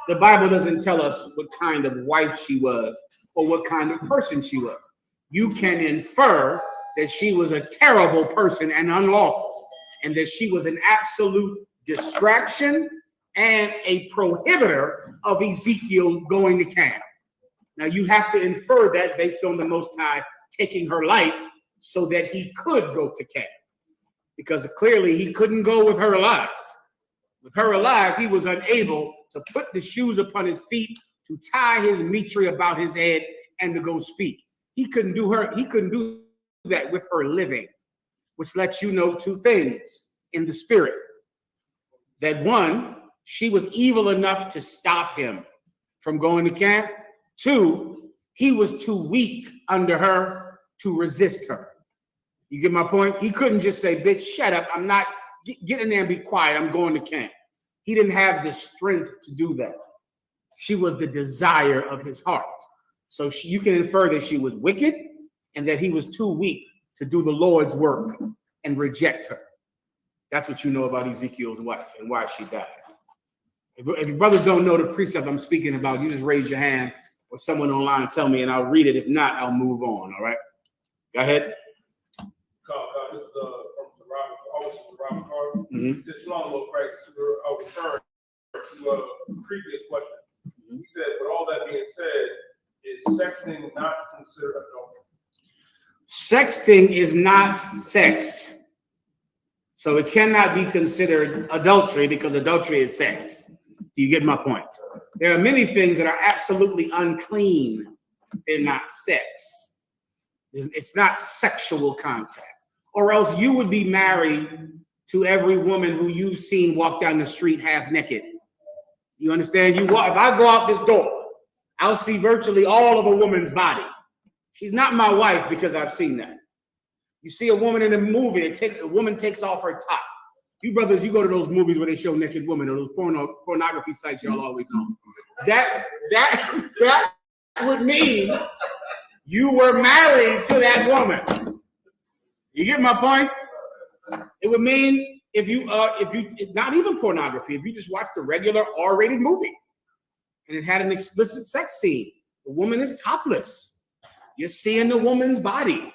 The Bible doesn't tell us what kind of wife she was or what kind of person she was. You can infer that she was a terrible person and unlawful, and that she was an absolute distraction and a prohibitor of Ezekiel going to camp. Now, you have to infer that based on the Most High taking her life so that he could go to camp, because clearly he couldn't go with her alive. With her alive, he was unable to put the shoes upon his feet, to tie his mitre about his head, and to go speak. He couldn't do that with her living, which lets you know two things in the spirit. That one, she was evil enough to stop him from going to camp. Two, he was too weak under her to resist her. You get my point? He couldn't just say, bitch, shut up. I'm not, get in there and be quiet. I'm going to camp. He didn't have the strength to do that. She was the desire of his heart. So you can infer that she was wicked and that he was too weak to do the Lord's work and reject her. That's what you know about Ezekiel's wife and why she died. If your brothers don't know the precept I'm speaking about, you just raise your hand or someone online tell me and I'll read it. If not, I'll move on. All right. Go ahead. This is from Robert Carter. Mm-hmm. This long little practice. I'll return to a previous question. He said, with all that being said, is sexting not considered adultery? Sexting is not sex. So it cannot be considered adultery because adultery is sex. Do you get my point? There are many things that are absolutely unclean. They're not sex. It's not sexual contact. Or else you would be married to every woman who you've seen walk down the street half naked. You understand? If I go out this door, I'll see virtually all of a woman's body. She's not my wife because I've seen that. You see a woman in a movie, a woman takes off her top. You brothers, you go to those movies where they show naked women or those pornography sites y'all always on. That would mean you were married to that woman. You get my point? It would mean if you not even pornography, if you just watched a regular R-rated movie and it had an explicit sex scene, the woman is topless. You're seeing the woman's body.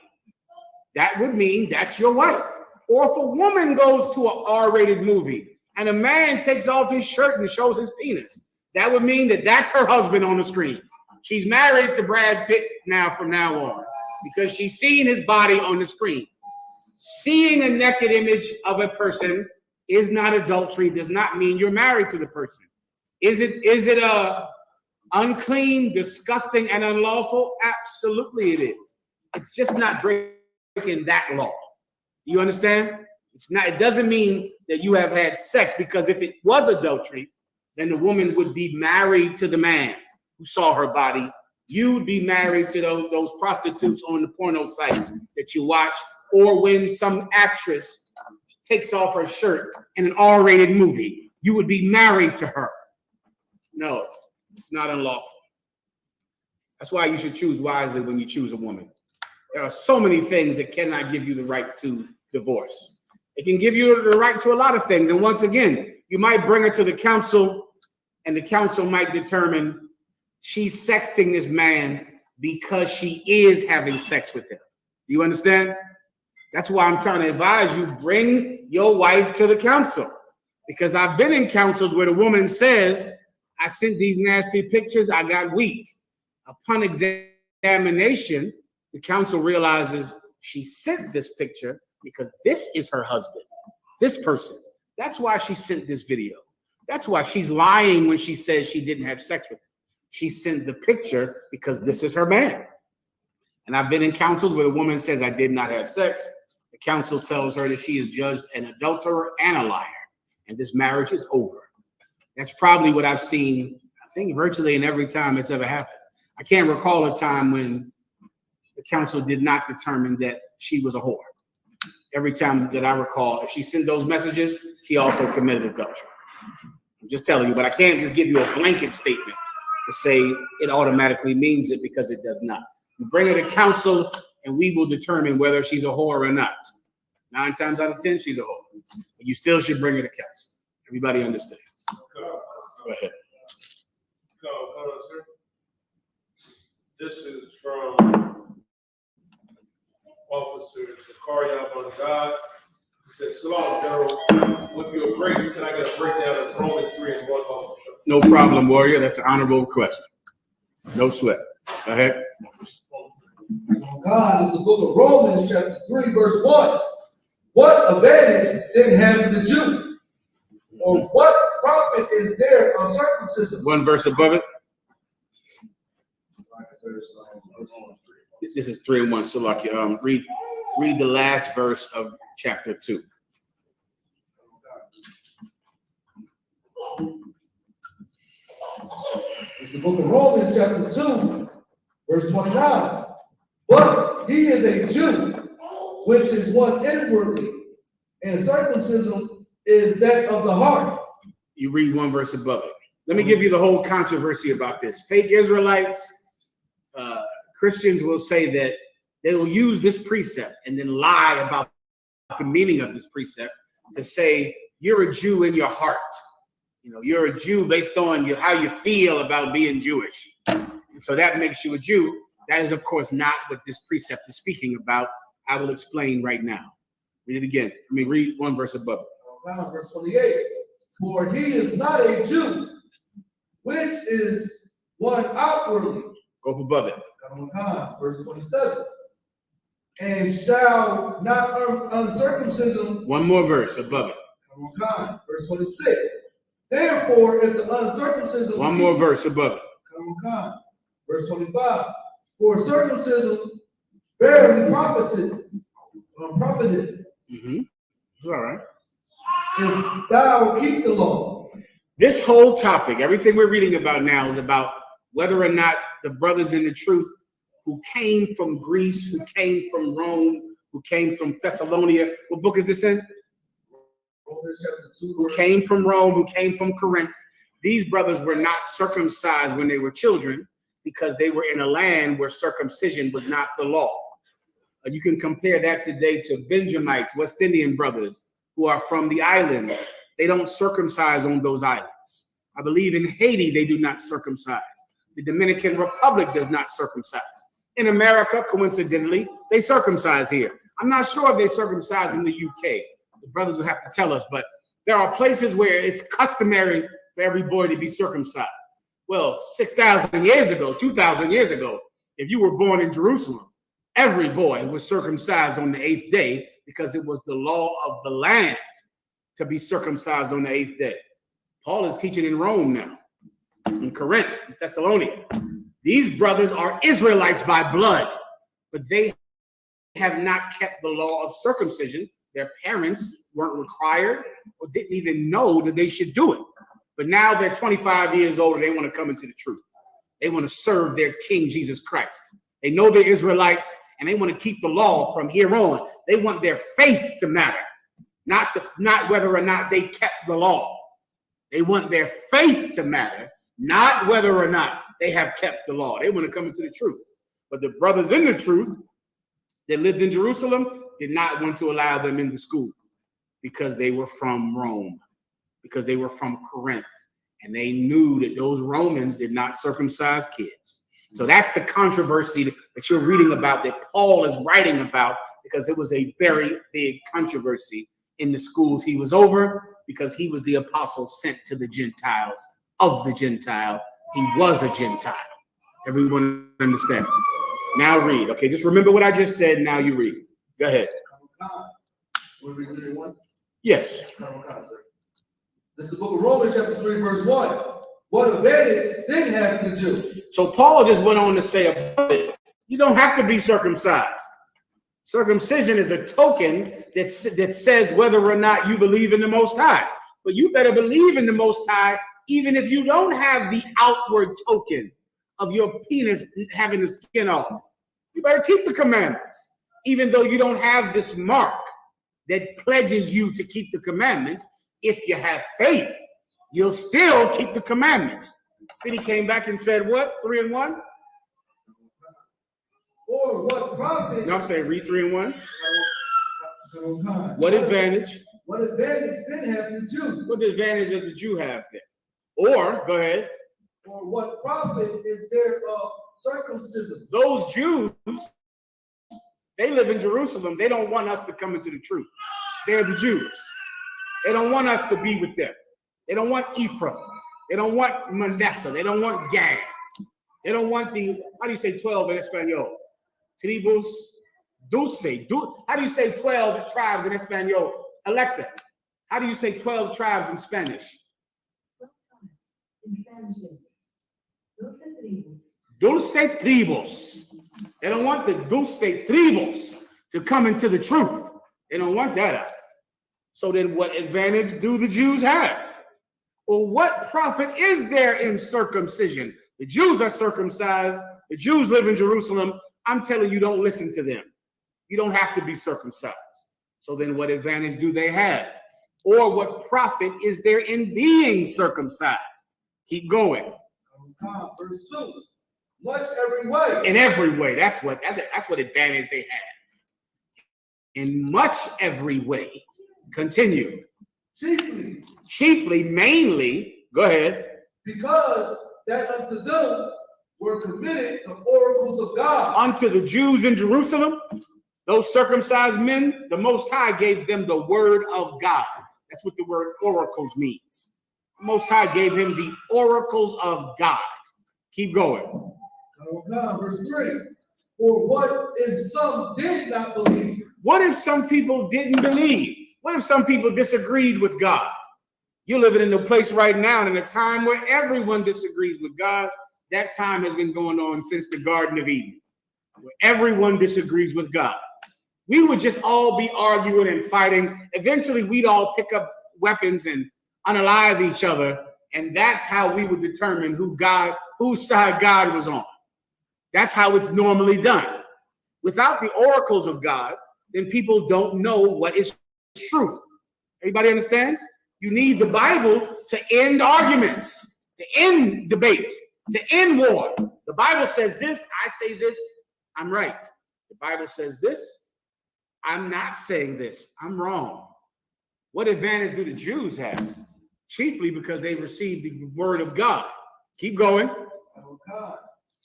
That would mean that's your wife. Or if a woman goes to an R-rated movie and a man takes off his shirt and shows his penis, that would mean that that's her husband on the screen. She's married to Brad Pitt from now on because she's seeing his body on the screen. Seeing a naked image of a person is not adultery, does not mean you're married to the person. Is it unclean, disgusting, and unlawful? Absolutely it is. It's just not breaking that law. You understand? It doesn't mean that you have had sex, because if it was adultery, then the woman would be married to the man who saw her body. You'd be married to those prostitutes on the porno sites that you watch, or when some actress takes off her shirt in an R-rated movie, you would be married to her. No, it's not unlawful. That's why you should choose wisely when you choose a woman. There are so many things that cannot give you the right to divorce. It can give you the right to a lot of things. And once again, you might bring her to the council, and the council might determine she's sexting this man because she is having sex with him. Do you understand? That's why I'm trying to advise you, bring your wife to the council. Because I've been in councils where the woman says, I sent these nasty pictures, I got weak. Upon examination, examination, the council realizes she sent this picture because this is her husband, this person. That's why she sent this video. That's why she's lying when she says she didn't have sex with him. She sent the picture because this is her man. And I've been in councils where the woman says, I did not have sex. The council tells her that she is judged an adulterer and a liar, and this marriage is over. That's probably what I've seen, I think, virtually in every time it's ever happened. I can't recall a time when the council did not determine that she was a whore. Every time that I recall, if she sent those messages, she also committed adultery. I'm just telling you, but I can't just give you a blanket statement to say it automatically means it, because it does not. You bring her to council and we will determine whether she's a whore or not. 9 times out of 10, she's a whore. But you still should bring her to council. Everybody understands. Go ahead. Go, sir. This is from Officer Mahayaman God. He said, Salam, General. With your grace, can I get a breakdown of Romans 3 and 1? No problem, warrior. That's an honorable request. No sweat. Go ahead. God is the book of Romans, chapter 3, verse 1. What advantage then have the Jew? Or what profit is there of circumcision? One verse above it. This is 3 and 1. So, like, read the last verse of chapter 2. It's the book of Romans, chapter 2, verse 29. But he is a Jew, which is one inwardly, and circumcision is that of the heart. You read one verse above it. Let me give you the whole controversy about this. Fake Israelites, Christians will say that they will use this precept and then lie about the meaning of this precept to say you're a Jew in your heart. You know, you're a Jew based on how you feel about being Jewish. And so that makes you a Jew. That is, of course, not what this precept is speaking about. I will explain right now. Read it again. Let me read one verse above it. Verse 28. For he is not a Jew, which is one outwardly. Go up above it. Verse 27. And shall not uncircumcision. One more verse above it. Verse 26. Therefore, if the uncircumcision. One more verse above it. Verse 25. For circumcision barely profited. Mm-hmm. It's all right. If thou keep the law. This whole topic, everything we're reading about now, is about whether or not the brothers in the truth who came from Greece, who came from Rome, who came from Thessalonica. What book is this in? Who came from Rome, who came from Corinth. These brothers were not circumcised when they were children because they were in a land where circumcision was not the law. You can compare that today to Benjamites, West Indian brothers who are from the islands. They don't circumcise on those islands. I believe in Haiti, they do not circumcise. The Dominican Republic does not circumcise. In America, coincidentally, they circumcise here. I'm not sure if they circumcise in the UK. The brothers will have to tell us, but there are places where it's customary for every boy to be circumcised. Well, 6,000 years ago, 2,000 years ago, if you were born in Jerusalem, every boy was circumcised on the 8th day because it was the law of the land to be circumcised on the 8th day. Paul is teaching in Rome now, in Corinth, in Thessalonica. These brothers are Israelites by blood, but they have not kept the law of circumcision. Their parents weren't required or didn't even know that they should do it. But now they're 25 years old and they want to come into the truth. They want to serve their King, Jesus Christ. They know they're Israelites and they want to keep the law from here on. They want their faith to matter, not whether or not they kept the law. They want their faith to matter, not whether or not they have kept the law. They want to come into the truth. But the brothers in the truth that lived in Jerusalem did not want to allow them into school because they were from Rome, because they were from Corinth, and they knew that those Romans did not circumcise kids. So that's the controversy that you're reading about, that Paul is writing about, because it was a very big controversy in the schools he was over, because he was the apostle sent to the Gentiles of the Gentile. He was a Gentile. Everyone understands. Now read. Okay, just remember what I just said. Now you read. Go ahead. Will we read it once? Yes. This is the book of Romans, chapter 3, verse 1. What advantage did have the Jew? So Paul just went on to say about it, you don't have to be circumcised. Circumcision is a token that says whether or not you believe in the Most High. But you better believe in the Most High, even if you don't have the outward token of your penis having the skin off. You better keep the commandments, even though you don't have this mark that pledges you to keep the commandments. If you have faith, you'll still keep the commandments. Then he came back and said, what? 3 and 1? Or what profit? No, I'm saying read 3 and 1. What advantage? What advantage did have the Jew? What advantage does the Jew have then? Or, go ahead. Or what profit is there of circumcision? Those Jews, they live in Jerusalem. They don't want us to come into the truth. They're the Jews. They don't want us to be with them. They don't want Ephraim. They don't want Manasseh. They don't want Gad. They don't want how do you say 12 in Espanol? Tribus, doce. How do you say 12 tribes in Espanol? Alexa, how do you say 12 tribes in Spanish? 12 tribes in Spanish is 12 tribus. Dulce tribus. They don't want the dulce tribus to come into the truth. They don't want that. So then what advantage do the Jews have? Or what profit is there in circumcision? The Jews are circumcised. The Jews live in Jerusalem. I'm telling you, don't listen to them. You don't have to be circumcised. So then what advantage do they have? Or what profit is there in being circumcised? Keep going. Verse 2. Much every way. In every way. That's what advantage they have. In much every way. Continue. Chiefly, mainly, go ahead. Because that unto them were committed the oracles of God. Unto the Jews in Jerusalem, those circumcised men, the Most High gave them the word of God. That's what the word oracles means. The Most High gave him the oracles of God. Keep going. Verse 3. For what if some did not believe? What if some people didn't believe? What if some people disagreed with God? You're living in a place right now in a time where everyone disagrees with God. That time has been going on since the Garden of Eden, where everyone disagrees with God. We would just all be arguing and fighting. Eventually, we'd all pick up weapons and unalive each other. And that's how we would determine whose side God was on. That's how it's normally done. Without the oracles of God, then people don't know what is true. Everybody understands? You need the Bible to end arguments, to end debate, to end war. The Bible says this, I say this, I'm right. The Bible says this, I'm not saying this, I'm wrong. What advantage do the Jews have? Chiefly because they received the word of God. Keep going.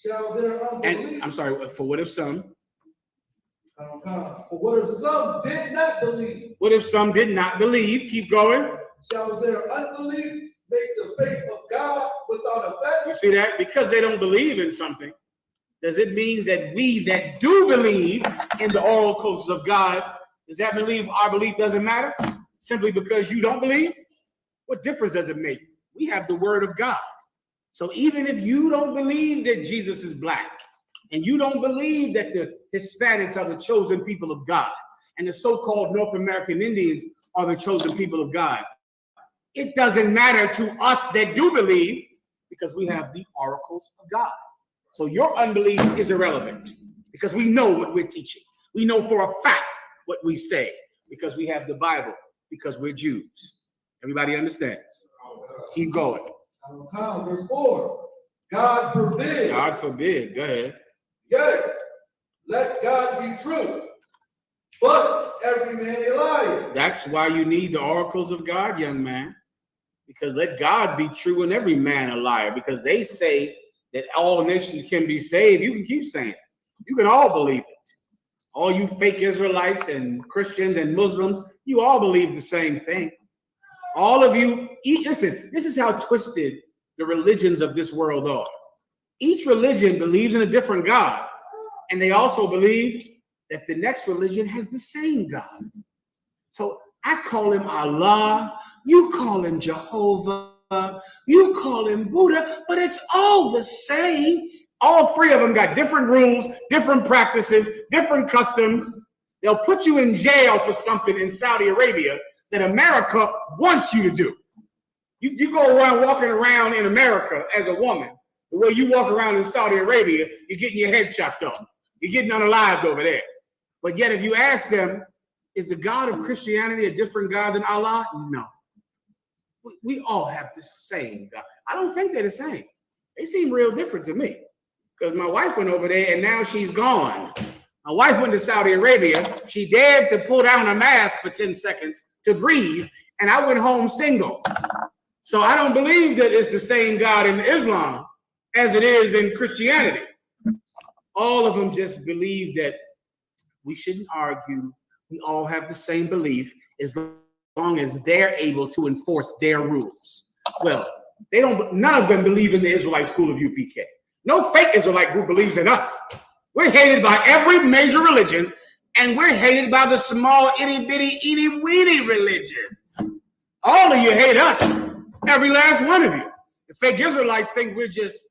Shall their unbelief? And I'm sorry, for what if some? For what if some did not believe? What if some did not believe? Keep going. Shall their unbelief make the faith of God without effect? You see that? Because they don't believe in something, does it mean that we that do believe in the oracles of God, does that mean our belief doesn't matter? Simply because you don't believe? What difference does it make? We have the word of God. So even if you don't believe that Jesus is black, and you don't believe that the Hispanics are the chosen people of God, and the so-called North American Indians are the chosen people of God, it doesn't matter to us that do believe, because we have the oracles of God. So your unbelief is irrelevant, because we know what we're teaching. We know for a fact what we say, because we have the Bible, because we're Jews. Everybody understands? Keep going. Verse 4. God forbid. God forbid. Go ahead. Yea, let God be true, but every man a liar. That's why you need the oracles of God, young man. Because let God be true and every man a liar. Because they say that all nations can be saved. You can keep saying it. You can all believe it. All you fake Israelites and Christians and Muslims, you all believe the same thing. All of you, listen, this is how twisted the religions of this world are. Each religion believes in a different God, And they also believe that the next religion has the same God. So I call him Allah, you call him Jehovah, you call him Buddha, but it's all the same. All three of them got different rules, different practices, different customs. They'll put you in jail for something in Saudi Arabia that America wants you to do. You go around walking around in America as a woman, the way you walk around in Saudi Arabia, you're getting your head chopped off. You're getting unalived over there. But yet if you ask them, is the God of Christianity a different God than Allah? No. We all have the same God. I don't think they're the same. They seem real different to me. Because my wife went over there and now she's gone. My wife went to Saudi Arabia. She dared to pull down a mask for 10 seconds to breathe, and I went home single. So I don't believe that it's the same God in Islam as it is in Christianity. All of them just believe that we shouldn't argue. We all have the same belief as long as they're able to enforce their rules. Well, none of them believe in the Israelite school of UPK. No fake Israelite group believes in us. We're hated by every major religion, and we're hated by the small, itty-bitty, itty-weeny religions. All of you hate us, every last one of you. The fake Israelites think we're just,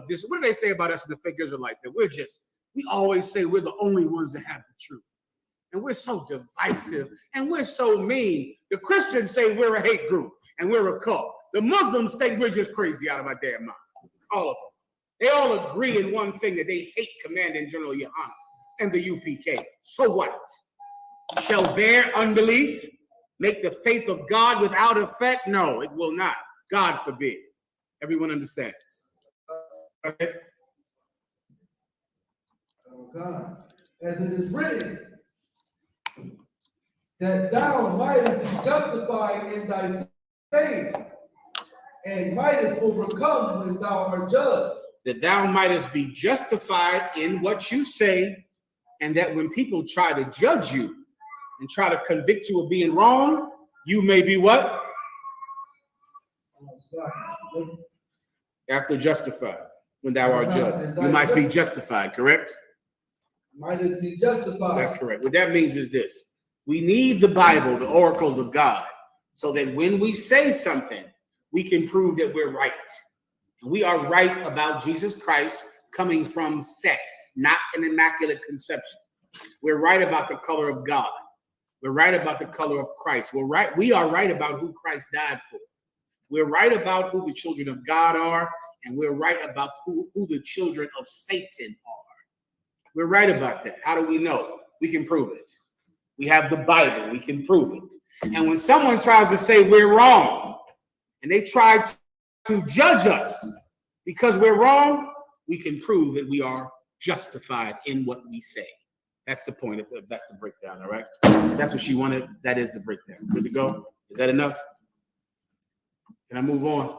this. What do they say about us in the fake Israelites? That we always say we're the only ones that have the truth. And we're so divisive, and we're so mean. The Christians say we're a hate group, and we're a cult. The Muslims think we're just crazy out of our damn mind. All of them. They all agree in one thing, that they hate Commandant General Yohanna and the UPK. So what? Shall their unbelief make the faith of God without effect? No, it will not. God forbid. Everyone understands. Okay? Oh God, as it is written, that thou mightest be justified in thy sayings, and mightest overcome when thou art judged. That thou mightest be justified in what you say, and that when people try to judge you and try to convict you of being wrong, you may be what? After justified, when thou art judged. You might be justified, correct? Mightest be justified. That's correct. What that means is this. We need the Bible, the oracles of God, so that when we say something, we can prove that we're right. We are right about Jesus Christ coming from sex, not an immaculate conception. We're right about the color of God. We're right about the color of Christ. We are right about who Christ died for. We're right about who the children of God are, and we're right about who the children of Satan are. We're right about that. How do we know? We can prove it. We have the Bible. We can prove it. And when someone tries to say we're wrong, and they try to judge us because we're wrong, we can prove that we are justified in what we say. That's the point. That's the breakdown, all right? That's what she wanted. That is the breakdown. Good to go? Is that enough? Can I move on?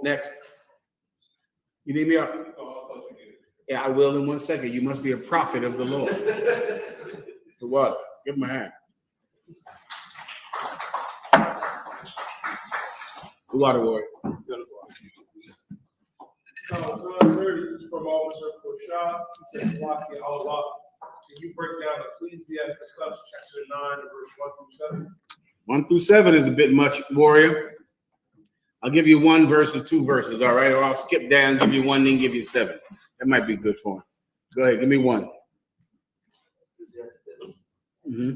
Next. You need me up? Yeah, I will in 1 second. You must be a prophet of the Lord. For what? Give him a hand. The water warrior. From Officer Rashad, he says, Allah. Can you break down Ecclesiastes chapter 9, verse 1 through 7? 1 through 7 is a bit much, warrior. I'll give you one verse or two verses, all right? Or I'll skip down, give you one, then give you 7. That might be good for him. Go ahead, give me one. Mm-hmm.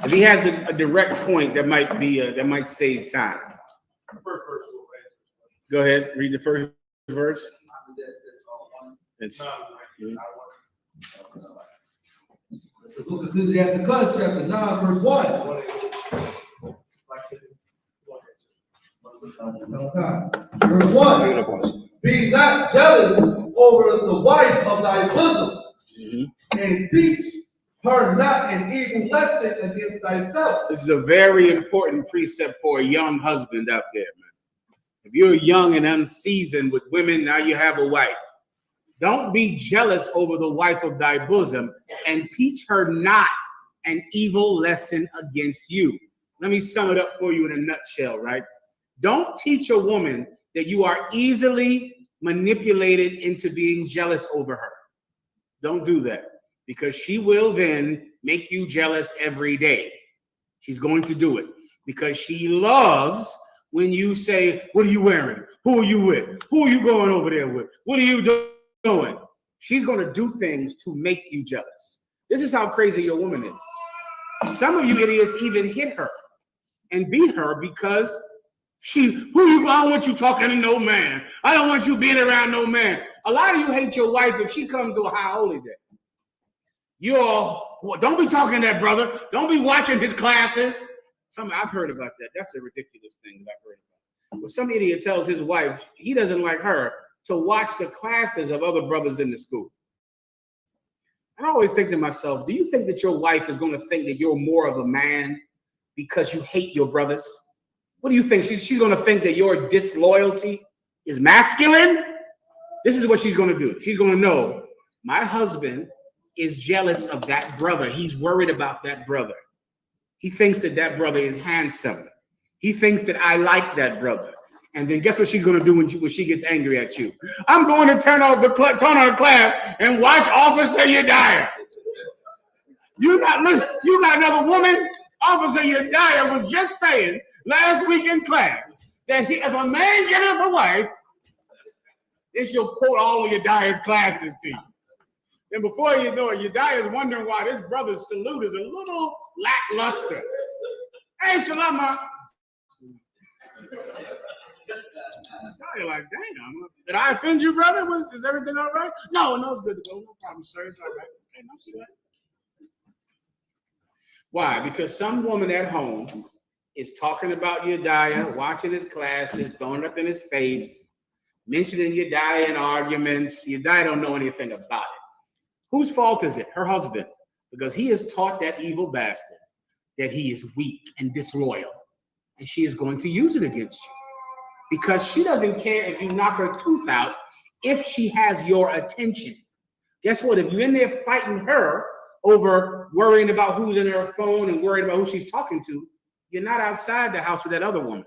If he has a direct point, that might save time. Go ahead, read the first verse. It's The book of Ecclesiastes, chapter 9, verse 1. Verse 1. Be not jealous over the wife of thy bosom, and teach her not an evil lesson against thyself. This is a very important precept for a young husband out there, man. If you're young and unseasoned with women, now you have a wife. Don't be jealous over the wife of thy bosom, and teach her not an evil lesson against you. Let me sum it up for you in a nutshell, right? Don't teach a woman that you are easily manipulated into being jealous over her. Don't do that, because she will then make you jealous every day. She's going to do it because she loves when you say, what are you wearing? Who are you with? Who are you going over there with? What are you doing? She's going to do things to make you jealous. This is how crazy your woman is. Some of you idiots even hit her and beat her because I don't want you talking to no man. I don't want you being around no man. A lot of you hate your wife if she comes to a high holy day. You all, well, don't be talking to that brother. Don't be watching his classes. I've heard about that. That's a ridiculous thing that I've heard about. But some idiot tells his wife he doesn't like her to watch the classes of other brothers in the school. And I always think to myself, do you think that your wife is going to think that you're more of a man because you hate your brothers? What do you think? She's going to think that your disloyalty is masculine? This is what she's going to do. She's going to know, my husband is jealous of that brother. He's worried about that brother. He thinks that that brother is handsome. He thinks that I like that brother. And then guess what she's going to do when she gets angry at you? I'm going to turn on the class and watch Officer Yediah. You got another woman? Officer Yediah was just saying last week in class that if a man getteth a wife, then she'll quote all of Yediah's classes to you. And before you know it, Yediah is wondering why this brother's salute is a little lackluster. Hey, Shalama. You're like, damn. Did I offend you, brother? Is everything all right? No, it's good to go. No problem, sir. It's all right. Okay, no sweat. Why? Because some woman at home is talking about Yediah, watching his classes, throwing it up in his face, mentioning Yediah in arguments. Yediah don't know anything about it. Whose fault is it? Her husband. Because he has taught that evil bastard that he is weak and disloyal. And she is going to use it against you. Because she doesn't care if you knock her tooth out if she has your attention. Guess what? If you're in there fighting her over worrying about who's in her phone and worrying about who she's talking to, you're not outside the house with that other woman.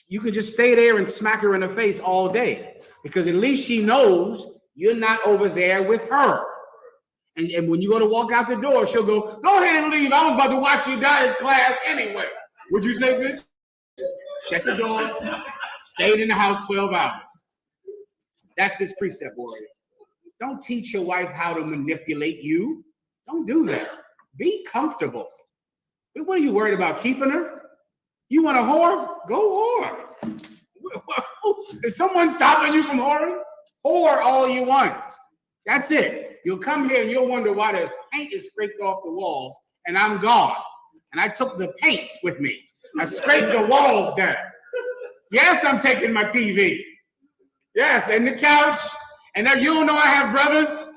You could just stay there and smack her in the face all day because at least she knows you're not over there with her. And when you go to walk out the door, she'll go ahead and leave. I was about to watch you guys' class anyway. Would you say, bitch? Shut the door. Stayed in the house 12 hours. That's this precept warrior. Don't teach your wife how to manipulate you. Don't do that. Be comfortable. What are you worried about? Keeping her? You want a whore? Go whore. Is someone stopping you from whoring? Whore all you want. That's it. You'll come here and you'll wonder why the paint is scraped off the walls and I'm gone. And I took the paint with me. I scraped the walls down. Yes, I'm taking my TV. Yes, and the couch. And now you don't know I have brothers.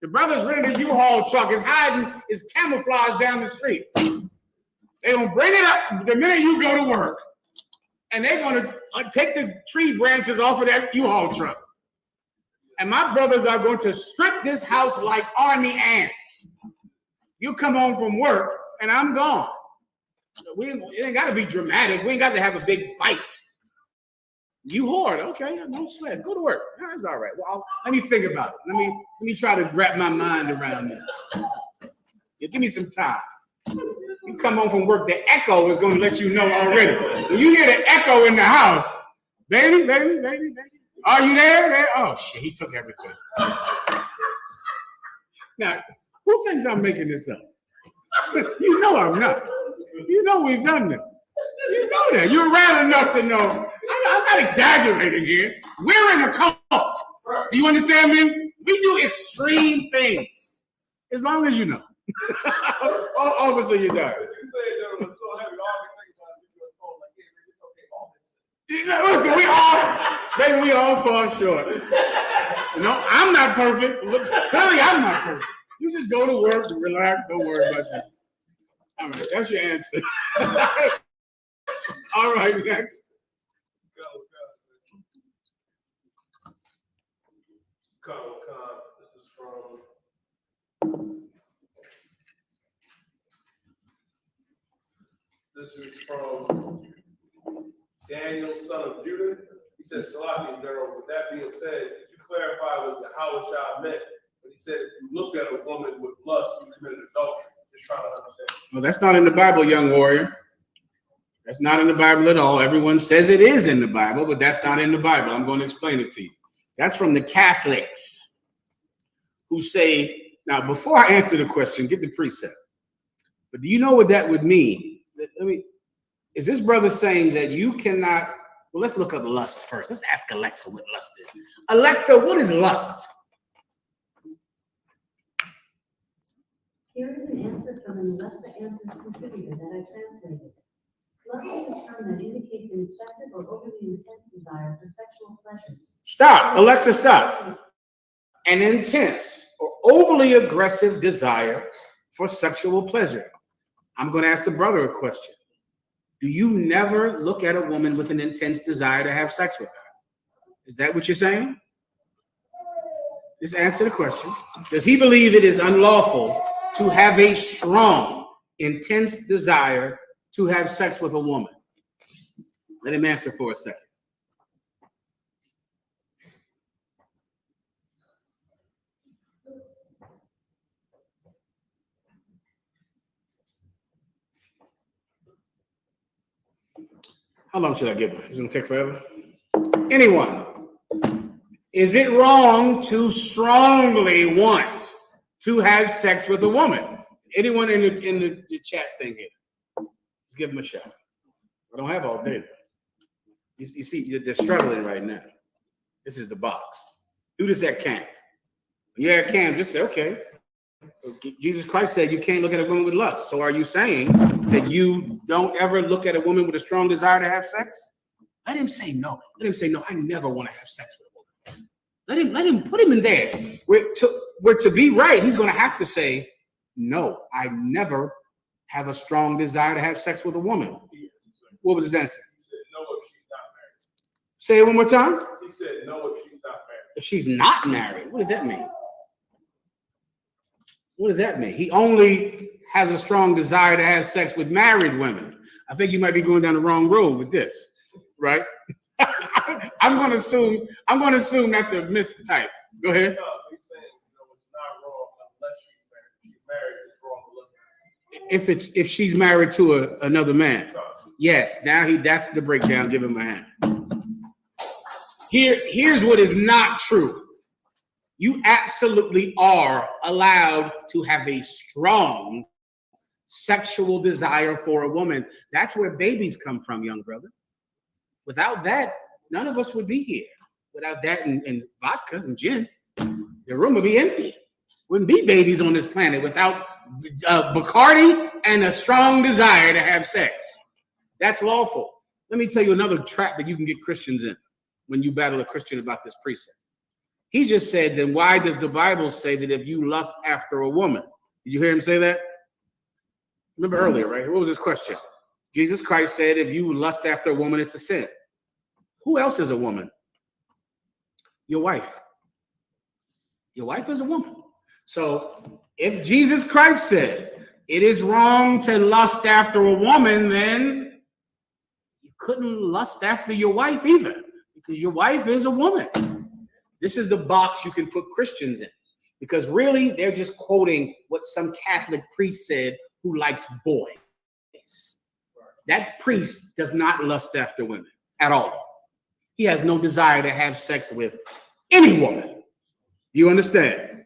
The brother's renting a U-Haul truck. Is hiding his camouflage down the street. They're going to bring it up the minute you go to work. And they're going to take the tree branches off of that U-Haul truck. And my brothers are going to strip this house like army ants. You come home from work and I'm gone. It ain't got to be dramatic. We ain't got to have a big fight. You whored, okay? No sweat. Go to work. That's all right. Well, let me think about it. Let me try to wrap my mind around this. Yeah, give me some time. You come home from work, the echo is going to let you know already. When you hear the echo in the house, baby, are you there? Oh shit, he took everything. Now, who thinks I'm making this up? You know I'm not. You know we've done this. You know that. You're around enough to know. I'm not exaggerating here. We're in a cult. Do you understand me? We do extreme things. As long as you know. Obviously you know. Listen, we all fall short. You know, I'm not perfect. Clearly I'm not perfect. You just go to work and relax. Don't worry about that. All right, that's your answer. All right, next. This is from Daniel, son of Judah. He says, Salafi, General, with that being said, could you clarify what the Hawashah meant said if you looked at a woman with lust, you committed adultery. Just trying to understand. Well, that's not in the Bible, young warrior. That's not in the Bible at all. Everyone says it is in the Bible, but that's not in the Bible. I'm going to explain it to you. That's from the Catholics who say, now, before I answer the question, get the precept. But do you know what that would mean? Is this brother saying that you cannot, well, let's look up lust first. Let's ask Alexa what lust is. Alexa, what is lust? Here is an answer from an Alexa Answers contributor that I translated. Lust is a term that indicates an excessive or overly intense desire for sexual pleasures. Stop, Alexa, stop. An intense or overly aggressive desire for sexual pleasure. I'm going to ask the brother a question. Do you never look at a woman with an intense desire to have sex with her? Is that what you're saying? Just answer the question. Does he believe it is unlawful to have a strong, intense desire to have sex with a woman? Let him answer for a second. How long should I give him? It's gonna take forever. Anyone? Is it wrong to strongly want to have sex with a woman? Anyone in the chat thing here? Let's give them a shot. I don't have all day. You see, they're struggling right now. This is the box. Do this at camp. When you're at camp, just say, okay. Jesus Christ said you can't look at a woman with lust. So are you saying that you don't ever look at a woman with a strong desire to have sex? Let him say no. Let him say no. I never want to have sex with a woman. Let him put him in there. Where to be right, he's going to have to say no. I never have a strong desire to have sex with a woman. What was his answer? He said no if she's not married. Say it one more time. He said no if she's not married. If she's not married, what does that mean? What does that mean? He only has a strong desire to have sex with married women. I think you might be going down the wrong road with this, right? I'm going to assume that's a mistype. Go ahead. No, he's saying it's not wrong unless she's married. She's married, it's wrong unless If she's married to another man. Yes, now that's the breakdown. Give him a hand. Here's what is not true. You absolutely are allowed to have a strong sexual desire for a woman. That's where babies come from, young brother. Without that, none of us would be here. Without that and vodka and gin, the room would be empty. Wouldn't be babies on this planet without Bacardi and a strong desire to have sex. That's lawful. Let me tell you another trap that you can get Christians in when you battle a Christian about this precept. He just said, then why does the Bible say that if you lust after a woman? Did you hear him say that? Remember earlier, right? What was his question? Jesus Christ said, if you lust after a woman, it's a sin. Who else is a woman? Your wife. Your wife is a woman. So if Jesus Christ said it is wrong to lust after a woman, then you couldn't lust after your wife either, because your wife is a woman. This is the box you can put Christians in, because really they're just quoting what some Catholic priest said who likes boys. That priest does not lust after women at all. He has no desire to have sex with any woman. You understand?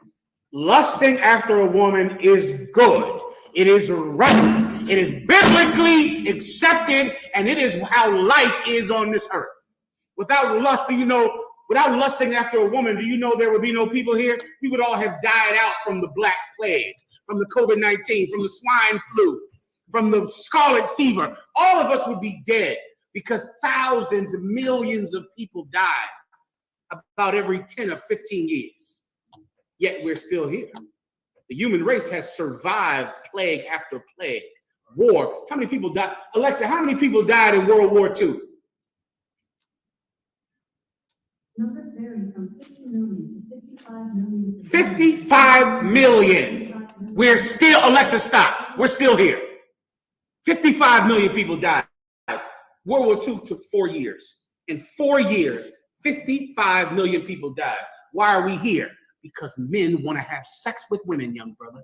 Lusting after a woman is good. It is right. It is biblically accepted, and it is how life is on this earth. Without lust, without lusting after a woman, do you know there would be no people here? We would all have died out from the Black Plague, from the COVID-19, from the swine flu, from the scarlet fever. All of us would be dead because thousands and millions of people die about every 10 or 15 years. Yet we're still here. The human race has survived plague after plague, war. How many people died? Alexa, how many people died in World War II? Numbers vary from 50 million to 55 million. 55 million. We're still, Alexa, stop. We're still here. 55 million people died. World War II took 4 years. In 4 years, 55 million people died. Why are we here? because men want to have sex with women, young brother.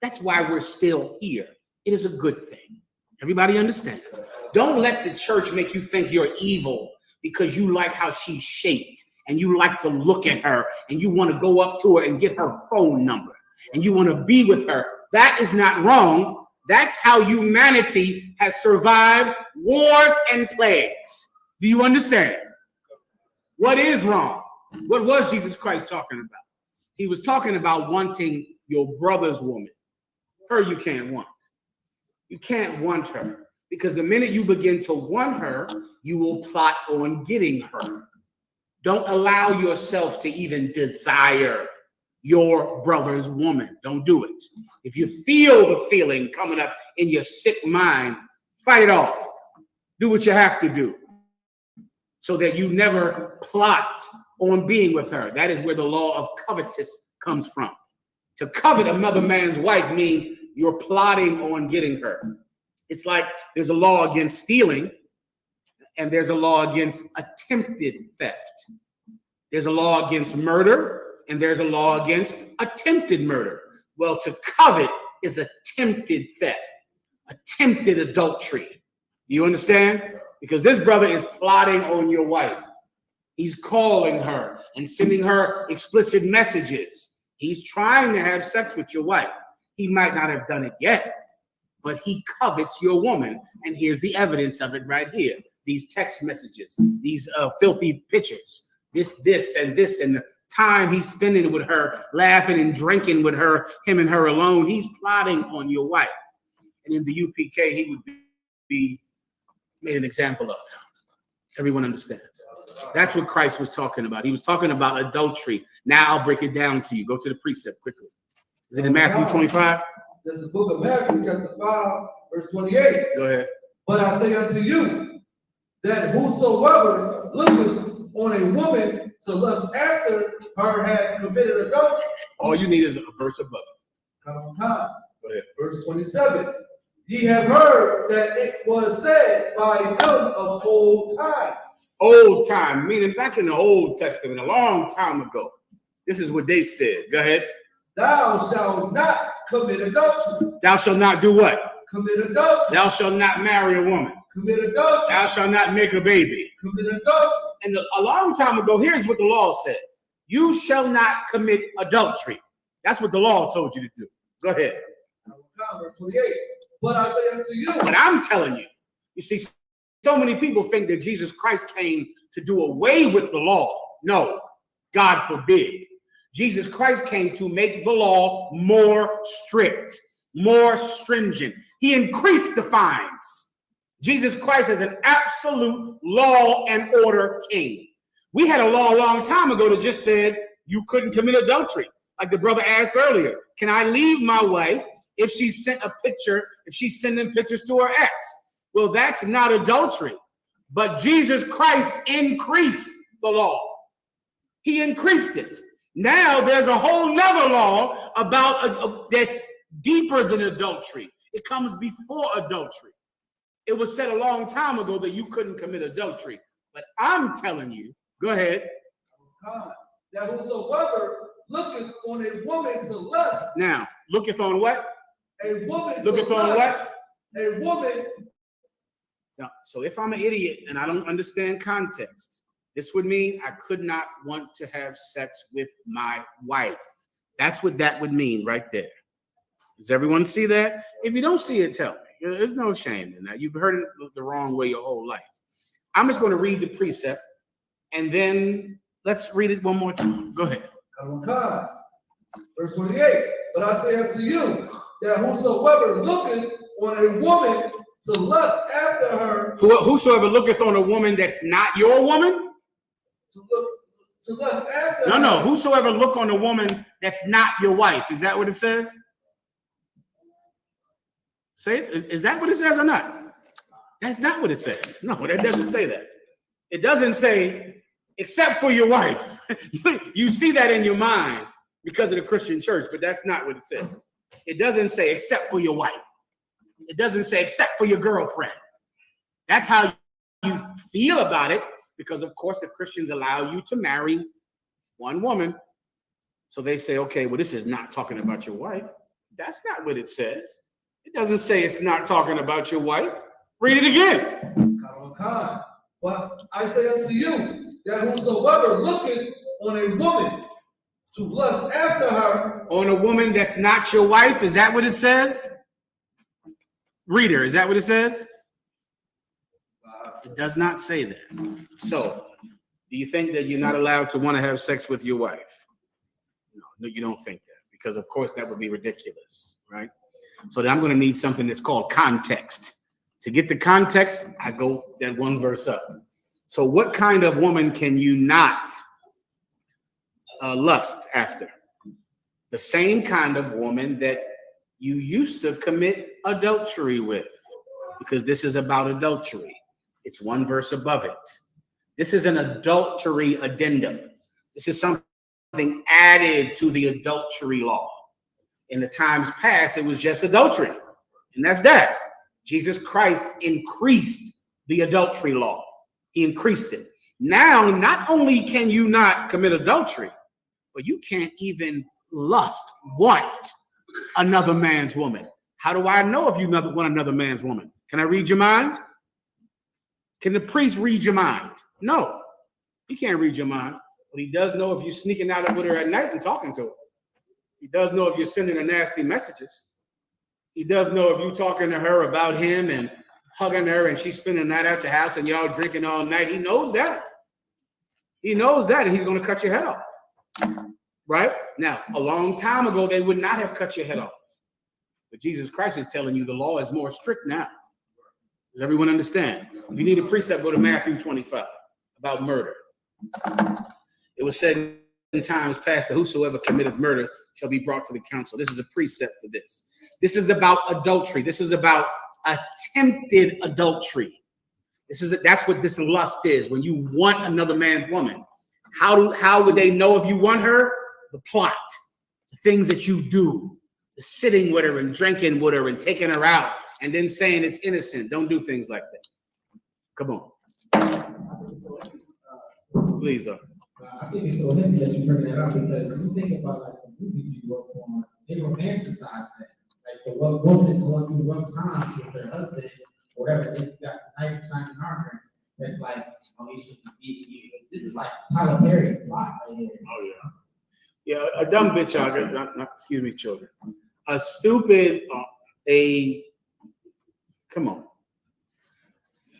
That's why we're still here. It is a good thing. Everybody understands. Don't let the church make you think you're evil because you like how she's shaped and you like to look at her and you want to go up to her and get her phone number and you want to be with her. That is not wrong. That's how humanity has survived wars and plagues. Do you understand? What is wrong? What was Jesus Christ talking about? He was talking about wanting your brother's woman. Her you can't want. You can't want her because the minute you begin to want her, you will plot on getting her. Don't allow yourself to even desire your brother's woman. Don't do it. If you feel the feeling coming up in your sick mind, fight it off. Do what you have to do so that you never plot on being with her. That is where the law of covetous comes from. To covet another man's wife means you're plotting on getting her. It's like there's a law against stealing and there's a law against attempted theft. There's a law against murder and there's a law against attempted murder. Well, to covet is attempted theft, attempted adultery. You understand? Because this brother is plotting on your wife. He's calling her and sending her explicit messages. He's trying to have sex with your wife. He might not have done it yet, but he covets your woman. And here's the evidence of it right here. These text messages, these filthy pictures, this, and the time he's spending with her, laughing and drinking with her, him and her alone. He's plotting on your wife. And in the UPK, he would be made an example of. Everyone understands. That's what Christ was talking about. He was talking about adultery. Now I'll break it down to you. Go to the precept quickly. Is it in Matthew 25? There's the book of Matthew, chapter 5, verse 28. Go ahead. But I say unto you, that whosoever looketh on a woman to lust after her hath committed adultery. All you need is a verse above it. Come on, time. Go ahead. Verse 27. Ye have heard that it was said by them of old times. Old time, meaning back in the Old Testament, a long time ago. This is what they said. Go ahead. Thou shalt not commit adultery. Thou shalt not do what? Commit adultery. Thou shalt not marry a woman. Commit adultery. Thou shalt not make a baby. Commit adultery. And a long time ago, here's what the law said. You shall not commit adultery. That's what the law told you to do. Go ahead. Verse 28. But I say unto you. But I'm telling you, you see, so many people think that Jesus Christ came to do away with the law. No, God forbid. Jesus Christ came to make the law more strict, more stringent. He increased the fines. Jesus Christ is an absolute law and order king. We had a law a long time ago that just said you couldn't commit adultery. Like the brother asked earlier, can I leave my wife if she sent a picture, if she's sending pictures to her ex? Well, that's not adultery. But Jesus Christ increased the law. He increased it. Now there's a whole nother law about that's deeper than adultery. It comes before adultery. It was said a long time ago that you couldn't commit adultery. But I'm telling you, go ahead. God, that whosoever looketh on a woman to lust. Now, looketh on what? A woman Looketh to on lust. what? A woman. Now, so if I'm an idiot and I don't understand context, this would mean I could not want to have sex with my wife. That's what that would mean right there. Does everyone see that? If you don't see it, tell me. There's no shame in that. You've heard it the wrong way your whole life. I'm just going to read the precept and then let's read it one more time. Go ahead. Verse 28. But I say unto you that whosoever looketh on a woman to lust after her. Whosoever looketh on a woman that's not your woman? To lust after her. No. Whosoever look on a woman that's not your wife. Is that what it says? Say it. Is that what it says or not? That's not what it says. No, that doesn't say that. It doesn't say, except for your wife. You see that in your mind because of the Christian church, but that's not what it says. It doesn't say, except for your wife. It doesn't say, except for your girlfriend. That's how you feel about it, because, of course, the Christians allow you to marry one woman. So they say, okay, well, this is not talking about your wife. That's not what it says. It doesn't say it's not talking about your wife. Read it again. But I say unto you, that whosoever looketh on a woman to lust after her. On a woman that's not your wife, is that what it says? Reader, is that what it says? It does not say that. So, do you think that you're not allowed to want to have sex with your wife? No, you don't think that, because of course that would be ridiculous, right? So then I'm going to need something that's called context. To get the context, I go that one verse up. So what kind of woman can you not lust after? The same kind of woman that you used to commit adultery with, because this is about adultery. It's one verse above it. This is an adultery addendum. This is something added to the adultery law. In the times past, it was just adultery, and that's that. Jesus Christ increased the adultery law. He increased it. Now, not only can you not commit adultery, but you can't even want another man's woman. How do I know if you want another man's woman? Can I read your mind? Can the priest read your mind? No, he can't read your mind. But he does know if you're sneaking out with her at night and talking to her. He does know if you're sending her nasty messages. He does know if you're talking to her about him and hugging her and she's spending the night at your house and y'all drinking all night. He knows that. He knows that, and he's going to cut your head off. Right? Now, a long time ago, they would not have cut your head off. But Jesus Christ is telling you the law is more strict now. Does everyone understand? If you need a precept, go to Matthew 25 about murder. It was said in times past that whosoever committeth murder shall be brought to the council. This is a precept for this. This is about adultery. This is about attempted adultery. That's what this lust is. When you want another man's woman, how would they know if you want her? The plot, the things that you do, the sitting with her and drinking with her and taking her out and then saying it's innocent. Don't do things like that. Come on. Please, sir. I think it's so heavy that you bring that up, because when you think about like the movies you work on, they romanticize that. Like the woman is going through rough times with her husband, or whatever. They got knife shining armor. That's like, oh, he should be. This is like Tyler Perry's plot right here. Oh yeah, yeah. A dumb bitch out there. Excuse me, children. A stupid. Come on.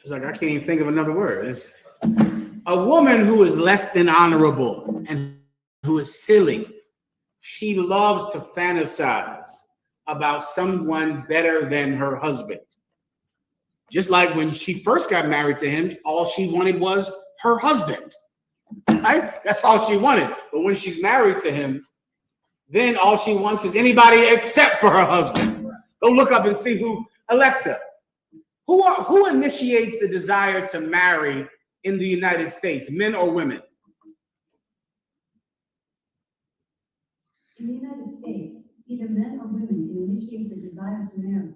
It's like I can't even think of another word. It's a woman who is less than honorable and who is silly. She loves to fantasize about someone better than her husband. Just like when she first got married to him, all she wanted was her husband. Right? That's all she wanted. But when she's married to him, then all she wants is anybody except for her husband. Go look up and see who. Alexa, who initiates the desire to marry in the United States, men or women? In the United States, either men or women can initiate the desire to marry.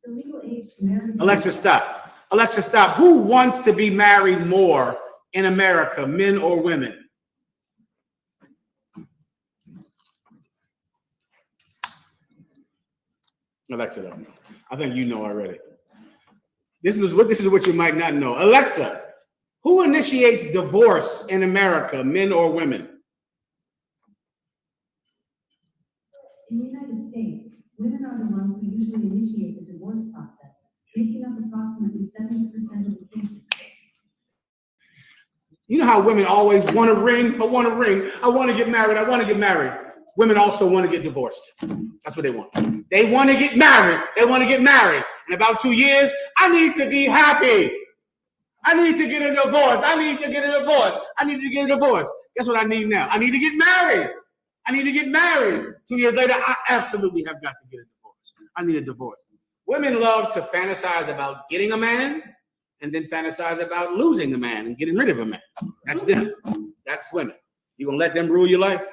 The legal age to marry. Alexa, stop. Alexa, stop. Who wants to be married more in America, men or women? Alexa, don't know. I think you know already. This is what you might not know. Alexa, who initiates divorce in America, men or women? In the United States, women are the ones who usually initiate the divorce process, making up approximately 70% of the cases. You know how women always want a ring? I want a ring. I want to get married. I want to get married. Women also want to get divorced. That's what they want. They want to get married. They want to get married. In about 2 years, I need to be happy. I need to get a divorce. I need to get a divorce. I need to get a divorce. Guess what I need now? I need to get married. I need to get married. 2 years later, I absolutely have got to get a divorce. I need a divorce. Women love to fantasize about getting a man and then fantasize about losing a man and getting rid of a man. That's them. That's women. You gonna let them rule your life?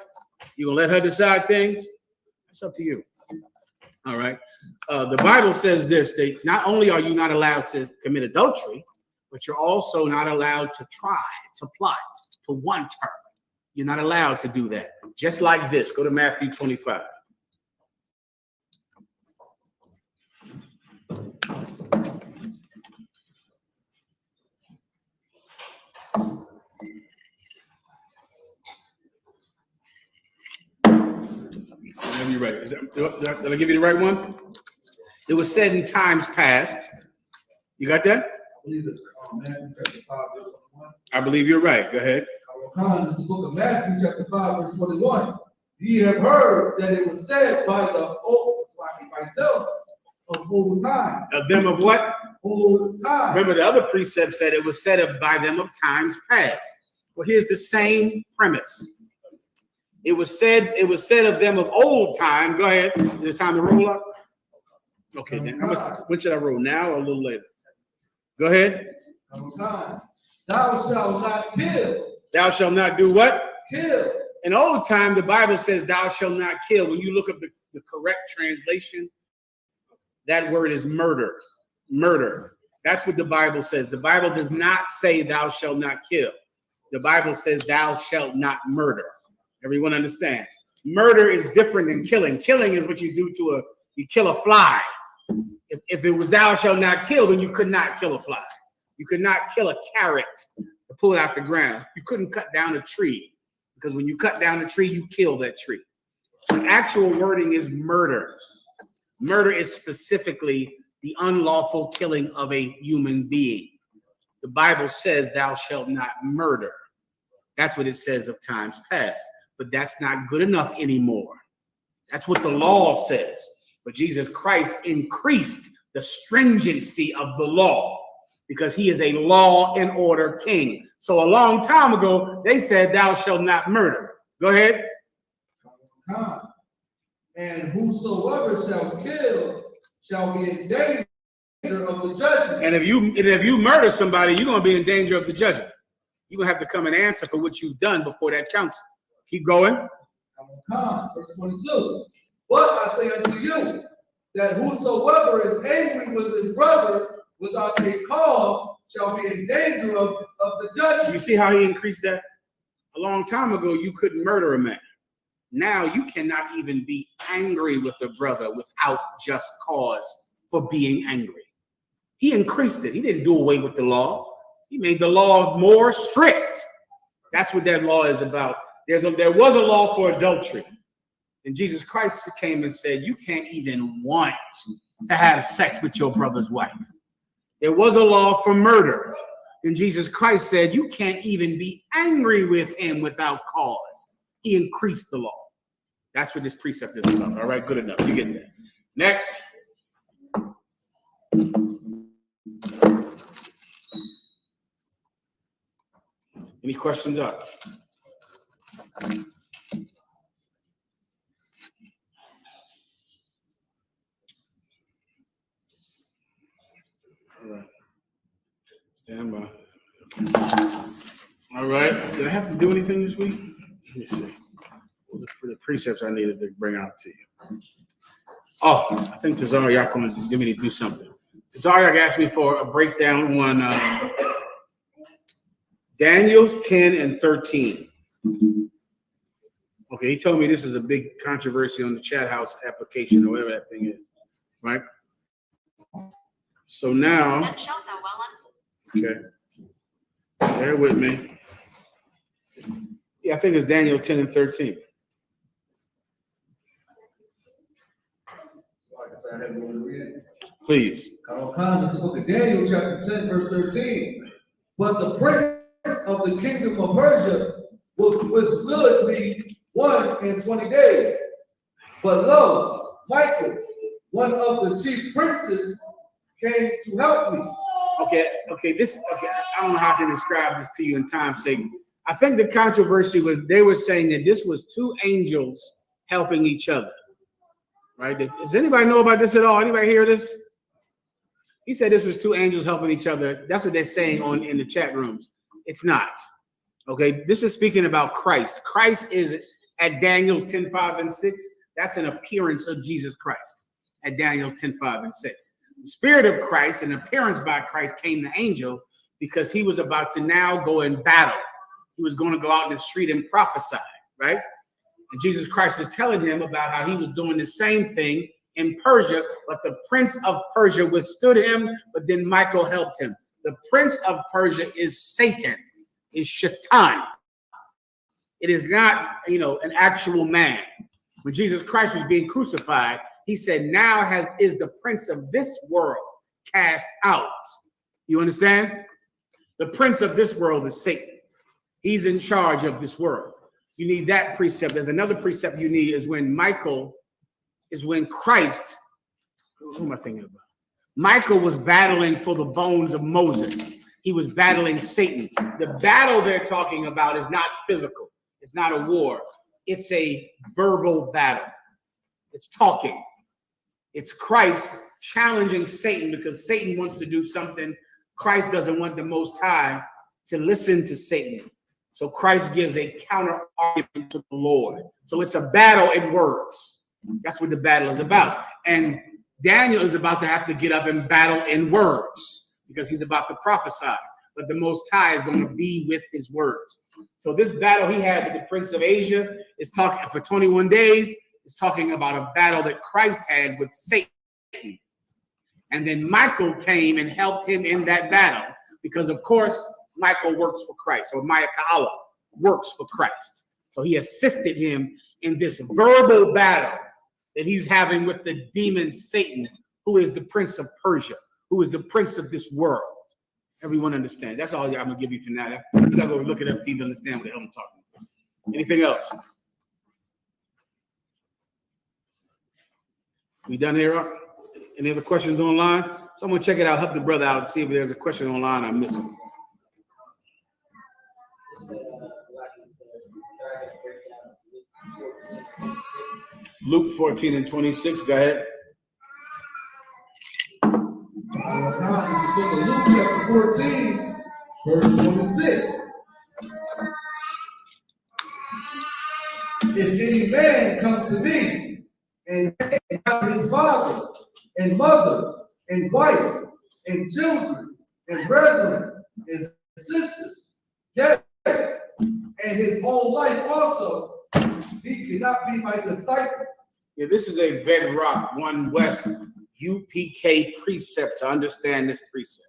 You gonna let her decide things? It's up to you. All right. The Bible says this: that not only are you not allowed to commit adultery, but you're also not allowed to try, to plot, to want her. You're not allowed to do that. Just like this. Go to Matthew 25. Whenever you're ready. Did I give you the right one? It was said in times past. You got that? I believe it's Matthew chapter 5, verse 21. I believe you're right. Go ahead. This is the book of Matthew chapter 5, verse 21. Ye have heard that it was said by the old, of old time. Of them of what? Old time. Remember, the other precept said it was said of by them of times past. Well, here's the same premise. It was said of them of old time. Go ahead. Is it time to roll up? Okay, then. When should I roll? Now or a little later? Go ahead. Time. Thou shalt not kill. Thou shalt not do what? Kill. In old time, the Bible says, thou shalt not kill. When you look up the correct translation, that word is murder. Murder. That's what the Bible says. The Bible does not say thou shalt not kill. The Bible says thou shalt not murder. Everyone understands. Murder is different than killing. Killing is what you do to you kill a fly. If it was thou shalt not kill, then you could not kill a fly. You could not kill a carrot to pull it out the ground. You couldn't cut down a tree, because when you cut down a tree, you kill that tree. The actual wording is murder. Murder is specifically the unlawful killing of a human being. The Bible says thou shalt not murder. That's what it says of times past. But that's not good enough anymore. That's what the law says. But Jesus Christ increased the stringency of the law because he is a law and order king. So a long time ago, they said thou shalt not murder. Go ahead. And whosoever shall kill shall be in danger of the judgment. And if you murder somebody, you're going to be in danger of the judgment. You're going to have to come and answer for what you've done before that council. Keep going. Verse 22. But I say unto you, that whosoever is angry with his brother without a cause shall be in danger of the judgment. You see how he increased that? A long time ago, you couldn't murder a man. Now you cannot even be angry with a brother without just cause for being angry. He increased it. He didn't do away with the law. He made the law more strict. That's what that law is about. There was a law for adultery. And Jesus Christ came and said, you can't even want to have sex with your brother's wife. There was a law for murder. And Jesus Christ said, you can't even be angry with him without cause. He increased the law. That's what this precept is about. All right, good enough. You get that. Next. Any questions up? All right. Stand by. All right. Did I have to do anything this week? Let me see. What was the precepts I needed to bring out to you? Oh, I think Tazariak going to give me to do something. Tazariak asked me for a breakdown on Daniel's 10 and 13. Okay, he told me this is a big controversy on the chat house application or whatever that thing is, right? So now, okay, bear with me. Yeah, I think it's Daniel 10 and 13. Please. This is the book of Daniel, chapter 10, verse 13. But the prince of the kingdom of Persia withstood me 120 days. But lo, Michael, one of the chief princes, came to help me. Okay. I don't know how I can describe this to you in time's sake. I think the controversy was they were saying that this was two angels helping each other. Right? Does anybody know about this at all? Anybody hear this? He said this was two angels helping each other. That's what they're saying in the chat rooms. It's not. Okay, this is speaking about Christ. Christ is at Daniel's 10, 5, and 6. That's an appearance of Jesus Christ at Daniel's 10, 5, and 6. The Spirit of Christ, an appearance by Christ, came the angel because he was about to now go in battle. He was going to go out in the street and prophesy, right? And Jesus Christ is telling him about how he was doing the same thing in Persia, but the prince of Persia withstood him, but then Michael helped him. The prince of Persia is Satan, is Shaitan. It is not, an actual man. When Jesus Christ was being crucified, he said, now is the prince of this world cast out. You understand? The prince of this world is Satan. He's in charge of this world. You need that precept. There's another precept you need is when Christ, who am I thinking about? Michael was battling for the bones of Moses. He was battling Satan. The battle they're talking about is not physical. It's not a war. It's a verbal battle. It's talking. It's Christ challenging Satan because Satan wants to do something. Christ doesn't want the Most High to listen to Satan. So Christ gives a counter argument to the Lord. So it's a battle in words. That's what the battle is about. And Daniel is about to have to get up and battle in words because he's about to prophesy. But the Most High is going to be with his words. So this battle he had with the Prince of Asia is talking for 21 days. It's talking about a battle that Christ had with Satan. And then Michael came and helped him in that battle because, of course, Michael works for Christ, or Mahayaman works for Christ. So he assisted him in this verbal battle that he's having with the demon Satan, who is the prince of Persia, who is the prince of this world. Everyone understand? That's all I'm going to give you for now. You got to go look it up to even understand what the hell I'm talking about. Anything else? We done here? Any other questions online? Someone check it out. Help the brother out and see if there's a question online I'm missing. Luke 14 and 26. Go ahead. Now is the book of Luke chapter 14, verse 26. If any man come to me and have his father and mother and wife and children and brethren and sisters, yet and his whole life also, he cannot be my disciple. Yeah, this is a bedrock, one West UPK precept to understand this precept.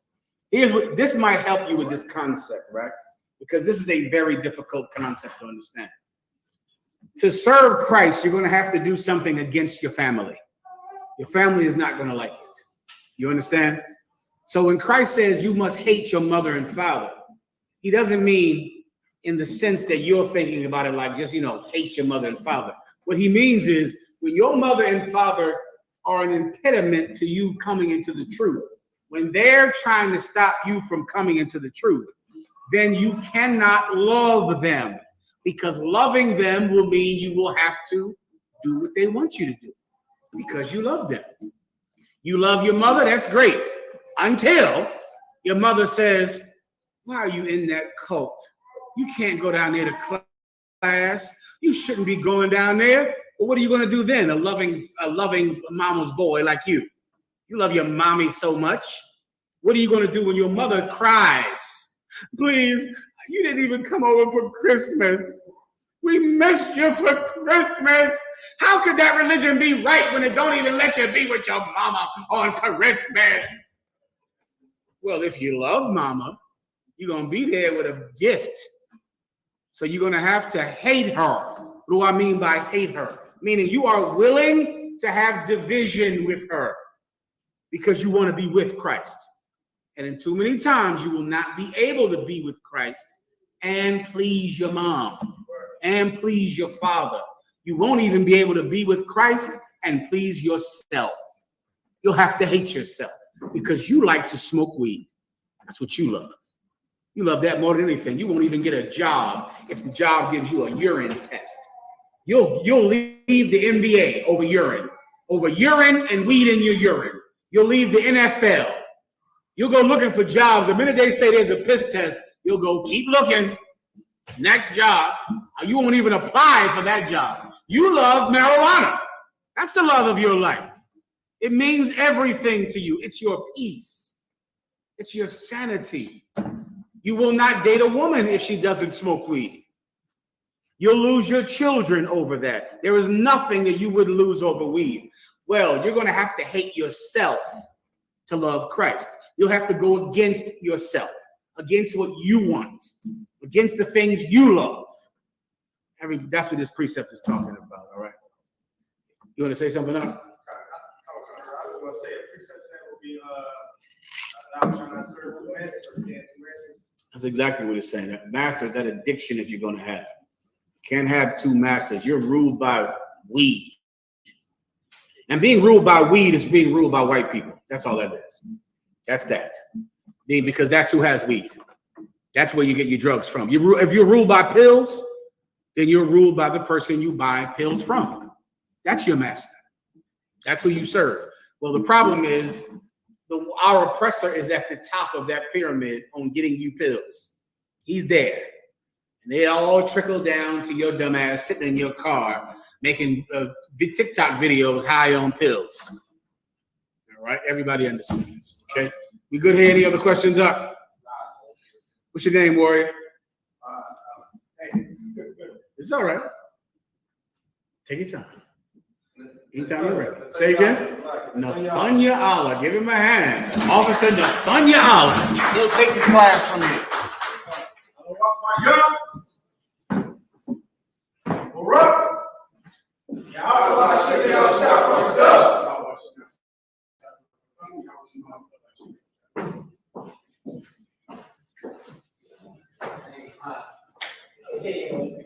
Here's what this might help you with this concept, right? Because this is a very difficult concept to understand. To serve Christ, you're going to have to do something against your family. Your family is not going to like it. You understand? So when Christ says you must hate your mother and father, he doesn't mean in the sense that you're thinking about it like just, hate your mother and father. What he means is when your mother and father are an impediment to you coming into the truth, when they're trying to stop you from coming into the truth, then you cannot love them, because loving them will mean you will have to do what they want you to do because you love them. You love your mother, that's great, until your mother says, why are you in that cult? You can't go down there to class. You shouldn't be going down there. Well, what are you going to do then? A loving mama's boy like you. You love your mommy so much. What are you going to do when your mother cries? Please, you didn't even come over for Christmas. We missed you for Christmas. How could that religion be right when it don't even let you be with your mama on Christmas? Well, if you love mama, you're going to be there with a gift. So you're going to have to hate her. What do I mean by hate her? Meaning you are willing to have division with her because you want to be with Christ. And in too many times, you will not be able to be with Christ and please your mom and please your father. You won't even be able to be with Christ and please yourself. You'll have to hate yourself because you like to smoke weed. That's what you love. You love that more than anything. You won't even get a job if the job gives you a urine test. You'll leave the NBA over urine and weed in your urine. You'll leave the NFL. You'll go looking for jobs. The minute they say there's a piss test, you'll go keep looking. Next job. You won't even apply for that job. You love marijuana. That's the love of your life. It means everything to you. It's your peace. It's your sanity. You will not date a woman if she doesn't smoke weed. You'll lose your children over that. There is nothing that you wouldn't lose over weed. Well, you're going to have to hate yourself to love Christ. You'll have to go against yourself, against what you want, against the things you love. That's what this precept is talking about, all right? You want to say something else? I was going to say a precept that will be, thou shalt not serve two masters. That's exactly what it's saying. That master is that addiction that you're going to have. You can't have two masters. You're ruled by weed. And being ruled by weed is being ruled by white people. That's all that is. That's that. Because that's who has weed. That's where you get your drugs from. If you're ruled by pills, then you're ruled by the person you buy pills from. That's your master. That's who you serve. Well, the problem is our oppressor is at the top of that pyramid on getting you pills. He's there. And they all trickle down to your dumb ass sitting in your car making TikTok videos high on pills. All right, everybody understands. Okay, we good here? Any other questions up? What's your name, warrior? It's all right. Take your time. Anytime you're ready. Say again. Nathanya Allah. Give him a hand. Officer Nathanya Allah. He'll take the class from you. Okay.